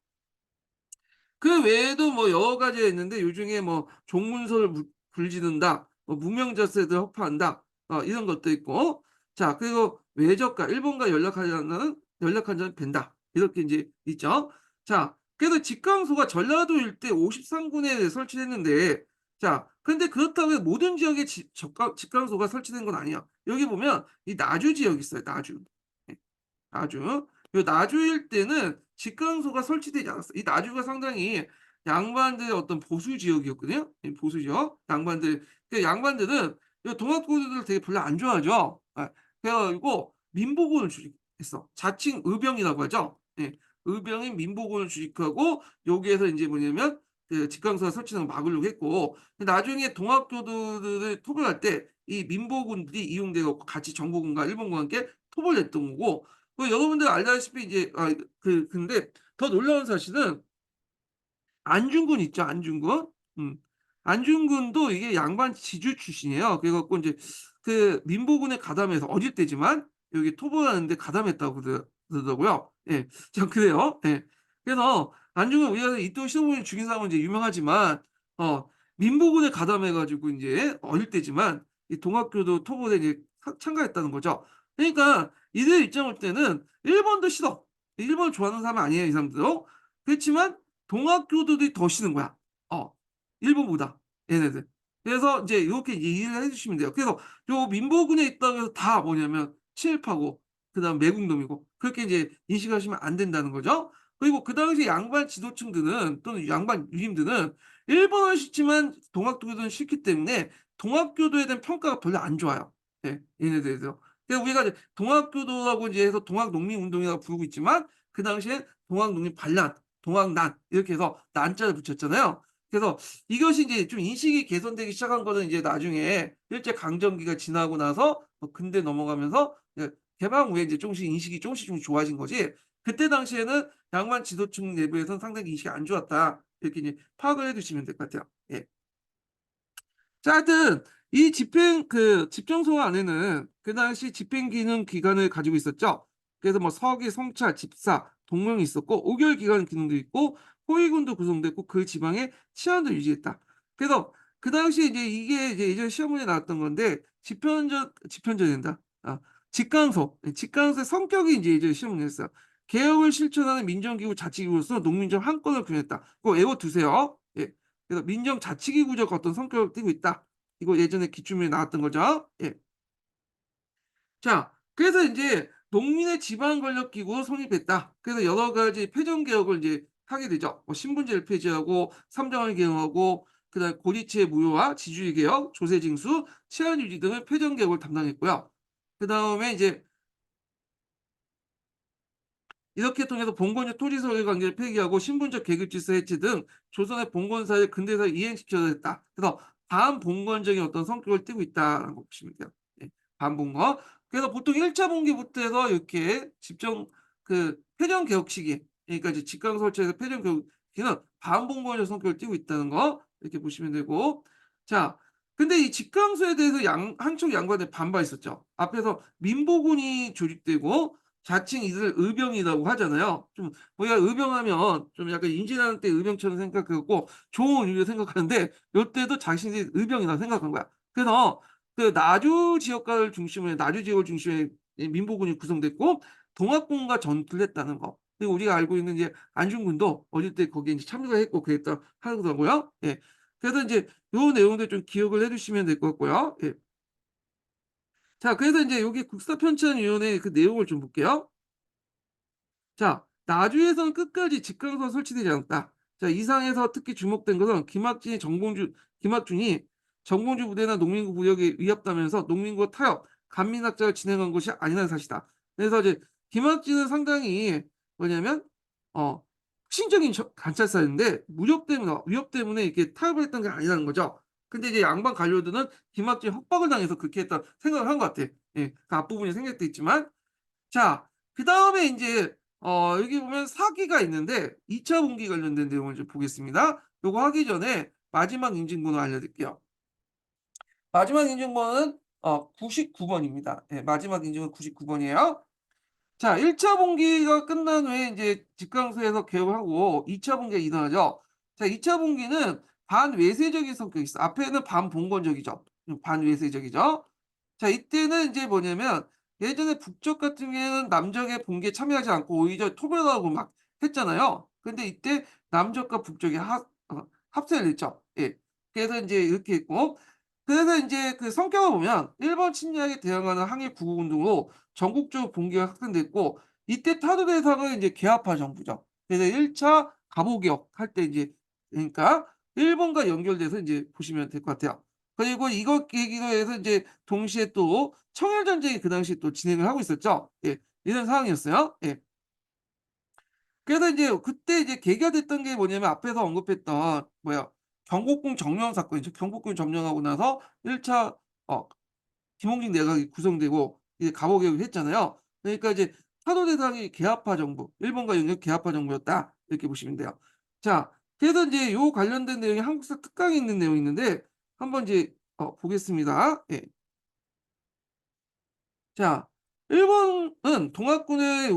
그 외에도 뭐 여러 가지가 있는데 요중에 뭐 종문서를 불지른다. 뭐 무명자세를 허파한다. 이런 것도 있고 자 그리고 외적과 일본과 연락한 자는 벤다. 이렇게 인제 있죠. 자 그래서 직강소가 전라도 일대 53 군에 설치됐는데 자 근데 그렇다고 해서 모든 지역에 직강소가 설치된 건 아니야. 여기 보면 이 나주 지역이 있어요, 나주. 예. 나주. 요 나주 일대는 직강소가 설치되지 않았어. 이 나주가 상당히 양반들의 어떤 보수 지역이었거든요. 이 보수 지역. 그 양반들은 요 동학고들을 되게 별로 안 좋아하죠. 그래 가지고 민복원을 주직했어. 자칭 의병이라고 하죠. 예. 의병인 민복원을 주직하고 여기에서 인제 뭐냐면 그 직강소가 설치되는 걸 막으려고 했고 나중에 동학교도들을 토벌할 때 이 민복군들이 이용돼 갖고 같이 정보군과 일본군과 함께 토벌했던 거고 여러분들 알다시피 이제 근데 더 놀라운 사실은 안중근 있죠, 안중근. 음. 안중근도 이게 양반 지주 출신이에요. 그래 갖고 인제 그 민보군에 가담해서 어릴 때지만 여기 토벌하는 데 가담했다고 그러더라고요. 예. 참 그래요. 예. 그래서 안중근 우리가 이토 시도부인을 죽인 사람은 이제 유명하지만 어 민보군에 가담해 가지고 인제 어릴 때지만 이 동학교도 토벌에 이제 참가했다는 거죠. 그러니까 이들 입장 볼 때는 일본도 싫어. 일본을 좋아하는 사람 아니에요, 이 사람들도. 그렇지만 동학교도들이 더 싫은 거야. 어. 일본보다 얘네들. 그래서 인제 요렇게 이해를 해 주시면 돼요. 그래서 요 민보군에 있다고 해서 다 뭐냐면 친일파고 그다음 매국놈이고 그렇게 인제 인식하시면 안 된다는 거죠. 그리고 그 당시 양반 지도층들은 또는 양반 유림들은 일본어는 싫지만 동학교도는 싫기 때문에 동학교도에 대한 평가가 별로 안 좋아요. 예. 얘네들에 대해서. 그래서 우리가 이제 동학교도라고 이제 해서 동학농민운동이라고 부르고 있지만 그 당시에 동학농민 반란, 동학난 이렇게 해서 난자를 붙였잖아요. 그래서 이것이 인제 좀 인식이 개선되기 시작한 거는 이제 나중에 일제 강점기가 지나고 나서 근대 넘어가면서 개방 후에 이제 쪼금씩 인식이 쪼금씩 좋아진 거지 그때 당시에는 양반 지도층 내부에서는 상당히 인식이 안 좋았다. 이렇게 이제 파악을 해 두시면 될 것 같아요. 예. 자 하여튼 이 집정소 안에는 그 당시 집행기능 기관을 가지고 있었죠. 그래서 뭐 서기, 성찰, 집사, 동명이 있었고 오결 기관 기능도 있고 호위군도 구성됐고 그 지방의 치안도 유지했다. 그래서 그 당시에 이제 이게 이제 예전에 시험 문제에 나왔던 건데 집현전된다. 직강소, 직강소의 성격이 이제 예전에 시험 문제였어요. 개혁을 실천하는 민정기구 자치기구로서 농민정 한 건을 규정했다. 그거 외워 두세요. 예. 그래서 민정 자치기구적 어떤 성격을 띠고 있다. 이거 예전에 기출문제 나왔던 거죠. 예. 자, 그래서 인제 농민의 지방 권력 기구 성립했다. 그래서 여러 가지 패전 개혁을 이제 하게 되죠. 뭐 신분제를 폐지하고 삼정을 개혁하고 그다음에 고리치의 무효화, 지주의 개혁, 조세 징수, 치안 유지 등의 패전 개혁을 담당했고요. 그다음에 이제 이렇게 통해서 봉건적 토지 소유 관계를 폐기하고 신분적 계급 질서 해체 등 조선의 봉건사를 근대사에 이행시켜야 했다. 그래서 반봉건적인 어떤 성격을 띠고 있다라는 거 보시면 돼요. 예. 반봉건. 그래서 보통 1차 분기부터 해서 이렇게 집정 폐정 개혁 시기 그러니까 이제 직강 설치해서 폐정 개혁 시기는 반봉건적 성격을 띠고 있다는 거 이렇게 보시면 되고 자 근데 이 직강수에 대해서 한쪽 양반의 반발이 있었죠. 앞에서 민보군이 조직되고 자칭 이들 의병이라고 하잖아요. 좀 우리가 의병하면 좀 약간 임진왜란 때 의병처럼 생각하고 좋은 의미로 생각하는데 요때도 자신이 의병이라고 생각한 거야. 그래서 그 나주 지역가를 중심으로 나주 지역을 중심으로 이 민보군이 구성됐고 동학군과 전투를 했다는 거. 그리고 우리가 알고 있는 이제 안중근도 어릴 때 거기에 인제 참가를 했고 그랬다 하더라고요. 예. 그래서 인제 요 내용들 좀 기억을 해 두시면 될 것 같고요. 예. 자 그래서 인제 여기 국사편찬위원회 그 내용을 좀 볼게요. 자, 나주에서는 끝까지 직강소가 설치되지 않았다. 자, 이상에서 특히 주목된 것은 김학준이 정봉주 부대나 농민구 부역에 위협하면서 농민구 타협, 간민학자를 진행한 것이 아니라는 사실이다. 그래서 이제 김학진은 상당히 뭐냐면 어 혁신적인 관찰사였는데 위협 때문에 이렇게 타협을 했던 게 아니라는 거죠. 근데 이제 양반 관료들은 김학진이 협박을 당해서 그렇게 했다 생각을 한 것 같아. 예. 그 앞부분이 생략돼 있지만 자 그다음에 인제 여기 보면 사기가 있는데 2차 분기 관련된 내용을 좀 보겠습니다. 요거 하기 전에 마지막 인증번호 알려드릴게요. 마지막 인증번호는 99 번입니다. 예 마지막 인증은 99 번이에요. 자 1차 분기가 끝난 후에 인제 직강수에서 개업을 하고 2차 분기가 일어나죠. 자 2차 분기는 반외세적인 성격이 있어. 앞에는 반봉건적이죠. 반외세적이죠. 자 이때는 인제 뭐냐면 예전에 북적 같은 경우에는 남적의 봉기에 참여하지 않고 오히려 토벌하고 막 했잖아요. 근데 이때 남적과 북적이 합세를 했죠. 예. 그래서 인제 이렇게 했고 그래서 인제 그 성격을 보면 일본 침략에 대항하는 항일 구국 운동으로 전국적으로 봉기가 확산됐고 이때 타도 대상은 인제 개화파 정부죠. 그래서 1차 갑오개혁 할 때 인제 그러니까 일본과 연결돼서 인제 보시면 될 것 같아요. 그리고 이것 계기로 해서 인제 동시에 또 청일 전쟁이 그 당시에 또 진행을 하고 있었죠. 예. 이런 상황이었어요. 예. 그래서 인제 그때 이제 계기가 됐던 게 뭐냐면 앞에서 언급했던 경복궁 점령 사건이죠. 경복궁 점령하고 나서 1차 어 김홍식 내각이 구성되고 이제 갑오개혁을 했잖아요. 그러니까 이제 타도 대상이 개화파 정부, 일본과 연결 개화파 정부였다. 이렇게 보시면 돼요. 자 그래서 인제 요 관련된 내용이 한국사 특강에 있는 내용이 있는데 한번 이제 보겠습니다. 예. 자, 일본은 동학군의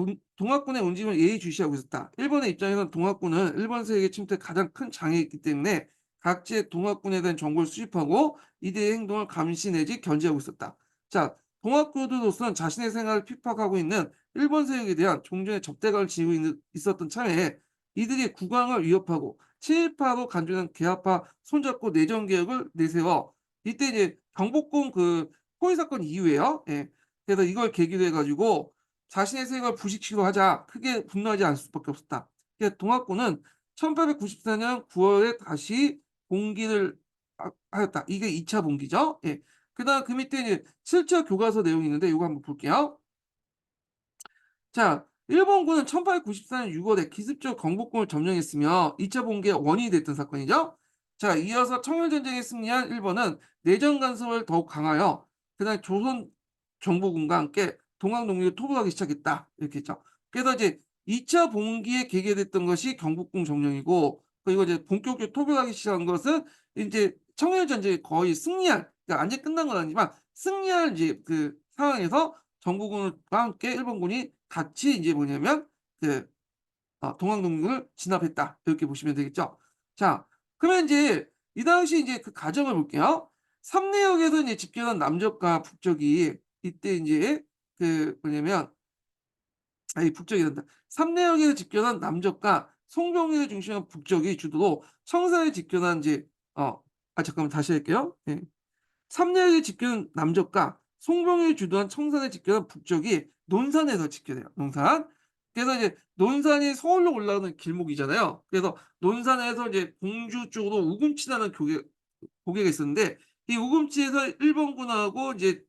움직임을 예의주시하고 있었다. 일본의 입장에서는 동학군은 일본 세력의 침투에 가장 큰 장애였기 때문에 각지의 동학군에 대한 정보를 수집하고 이들의 행동을 감시 내지 견제하고 있었다. 자, 동학군으로서는 자신의 생활을 핍박하고 있는 일본 세력에 대한 종전의 적대감을 지니고 있었던 참에 이들이 국왕을 위협하고 친일파로 간주된 개화파 손잡고 내정 개혁을 내세워 이때 이제 경복궁 그 포위 사건 이후에요. 예. 그래서 이걸 계기로 해 가지고 자신의 세력을 부식시키려 하자 크게 분노하지 않을 수밖에 없었다. 그래서 동학군은 1894년 9월에 다시 봉기를 하였다. 이게 2차 봉기죠. 예. 그다음 그 밑에 이제 실제 교과서 내용이 있는데 요거 한번 볼게요. 자, 일본군은 1894년 6월에 기습적으로 경복궁을 점령했으며 2차 봉기의 원인이 됐던 사건이죠. 자, 이어서 청일전쟁에 승리한 일본은 내정 간섭을 더욱 강하여 그다음에 조선 정보군과 함께 동학 농민을 토벌하기 시작했다. 이렇게 했죠. 그래서 이제 2차 봉기에 계기됐던 것이 경복궁 점령이고 그리고 이제 본격적으로 토벌하기 시작한 것은 인제 청일전쟁이 거의 승리한 그러니까 완전히 끝난 건 아니지만 승리한 이제 그 상황에서 정보군과 함께 일본군이 같이 인제 뭐냐면 그 동학농민을 진압했다. 이렇게 보시면 되겠죠. 자, 그러면 인제 이 당시 인제 그 과정을 볼게요. 삼내역에서 인제 집결한 남적과 북적이 이때 인제 그 뭐냐면 아니 북적이란다. 삼내역에서 집결한 남적과 송병일을 중심한 북적이 주도로 청사에 집결한 인제 잠깐만 다시 할게요. 예. 삼내역에 집결한 남적과 송병일이 주도한 청산에 집결한 북적이 논산에서 집결해요, 논산. 그래서 이제 논산이 서울로 올라가는 길목이잖아요. 그래서 논산에서 이제 공주 쪽으로 우금치라는 고개가 있었는데 이 우금치에서 일본군하고 이제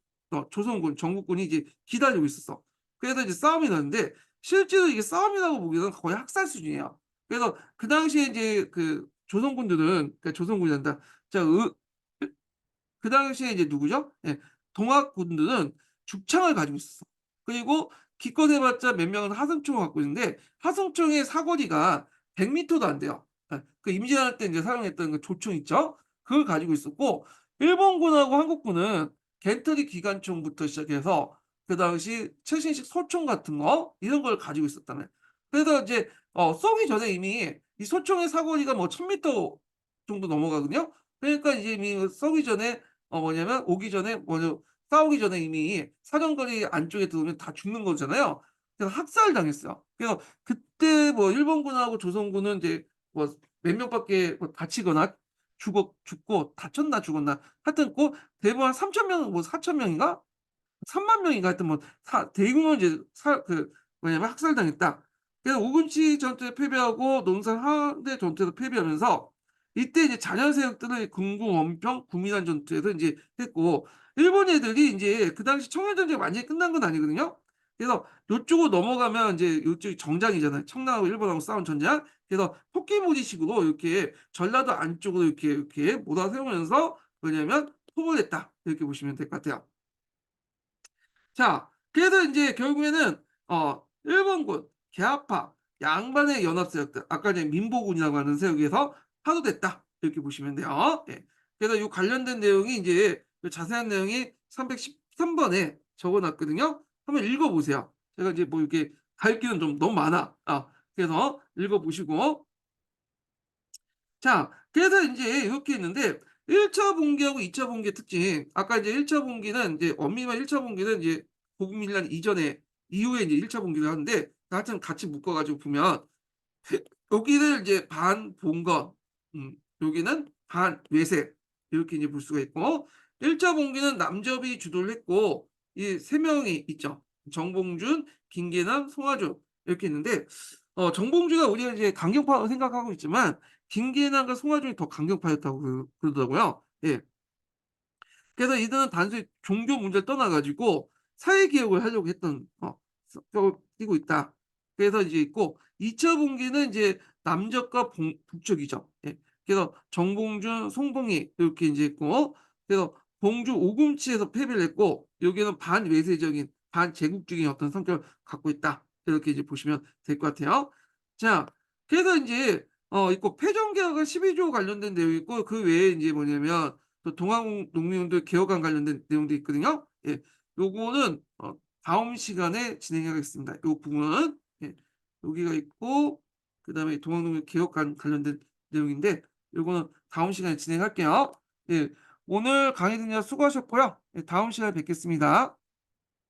조선군, 정국군이 이제 기다리고 있었어. 그래서 이제 싸움이 났는데 실제로 이게 싸움이라고 보기에는 거의 학살 수준이에요. 그래서 그 당시에 이제 그 조선군들은 그러니까 조선군이란다. 자, 그 당시에 이제 누구죠? 예. 동학군들은 죽창을 가지고 있었어. 그리고 기껏 해 봤자 몇 명은 하승총을 갖고 있는데 하승총의 사거리가 100 미터도 안 돼요. 예. 그 임진왜란 때 인제 사용했던 그 조총 있죠? 그걸 가지고 있었고 일본군하고 한국군은 겐터리 기관총부터 시작해서 그 당시 최신식 소총 같은 거 이런 걸 가지고 있었다는 그래서 이제 쏘기 전에 이미 이 소총의 사거리가 뭐 1000 미터 정도 넘어가거든요. 그러니까 이제 이미 쏘기 전에 뭐냐면 오기 전에 먼저 싸우기 전에 이미 사정거리 안쪽에 들어오면 다 죽는 거잖아요. 그래서 학살당했어요. 그래서 그때 뭐 일본군하고 조선군은 이제 뭐 몇 명밖에 뭐 다치거나 죽고 다쳤나 죽었나 하여튼 그 대부분 한 3천 명 뭐 4천 명인가 3만 명인가 하여튼 뭐 사 대규모 이제 사 그 뭐냐면 학살당했다. 그래서 오금치 전투에 패배하고 논산 항대 전투에서 패배하면서 이때 이제 자녀 세력들을 금구 원평 구민한 전투에서 인제 했고 일본 애들이 인제 그 당시 청일전쟁이 완전히 끝난 건 아니거든요. 그래서 요쪽으로 넘어가면 인제 요쪽이 정장이잖아요. 청나라하고 일본하고 싸운 전장. 그래서 토끼무리식으로 이렇게 전라도 안쪽으로 이렇게 몰아세우면서 뭐냐면 토벌했다. 이렇게 보시면 될 것 같아요. 자, 그래서 인제 결국에는 일본군, 계아파, 양반의 연합 세력들 아까 이제 민보군이라고 하는 세력에서 파도됐다. 이렇게 보시면 돼요. 예. 그래서 요 관련된 내용이 인제 그 자세한 내용이 313 번에 적어 놨거든요. 한번 읽어 보세요. 제가 이제 뭐 이렇게 밝기는 좀 너무 많아. 그래서 읽어 보시고 자, 그래서 인제 이렇게 했는데 1차 분기하고 2차 분기의 특징 아까 이제 1차 분기는 인제 엄밀한 1차 분기는 이제 고국민란 이전에 이후에 인제 1차 분기를 하는데 하여튼 같이 묶어 가지고 보면 여기를 이제 반봉건 여기는 반외세 이렇게 이제 볼 수가 있고 1차 분기는 남접이 주도를 했고 이 3 명이 있죠. 정봉준, 김계남, 송하준 이렇게 있는데 정봉주가 우리가 이제 강경파라고 생각하고 있지만 김계남과 송하준이 더 강경파였다고 그러더라고요. 예. 그래서 이들은 단순히 종교 문제를 떠나 가지고 사회 개혁을 하려고 했던 뼈를 띠고 있다. 그래서 이제 있고 2차 분기는 이제 남적과 북적이죠. 예. 그래서 정봉준, 송봉희 이렇게 인제 있고 그래서 봉주 오금치에서 패배를 했고 여기는 반외세적인 반제국적인 어떤 성격을 갖고 있다. 이렇게 이제 보시면 될 것 같아요. 자, 그래서 인제 있고 패전 계약은 12조 관련된 내용이 있고 그 외에 인제 뭐냐면 또 동아농림원들 개혁안 관련된 내용도 있거든요. 예. 요거는 다음 시간에 진행하겠습니다. 요 부분은. 예. 여기가 있고 그다음에 동아농림 개혁안 관련된 내용인데 요거는 다음 시간에 진행할게요. 예. 오늘 강의 듣느라 수고하셨고요. 예 다음 시간에 뵙겠습니다.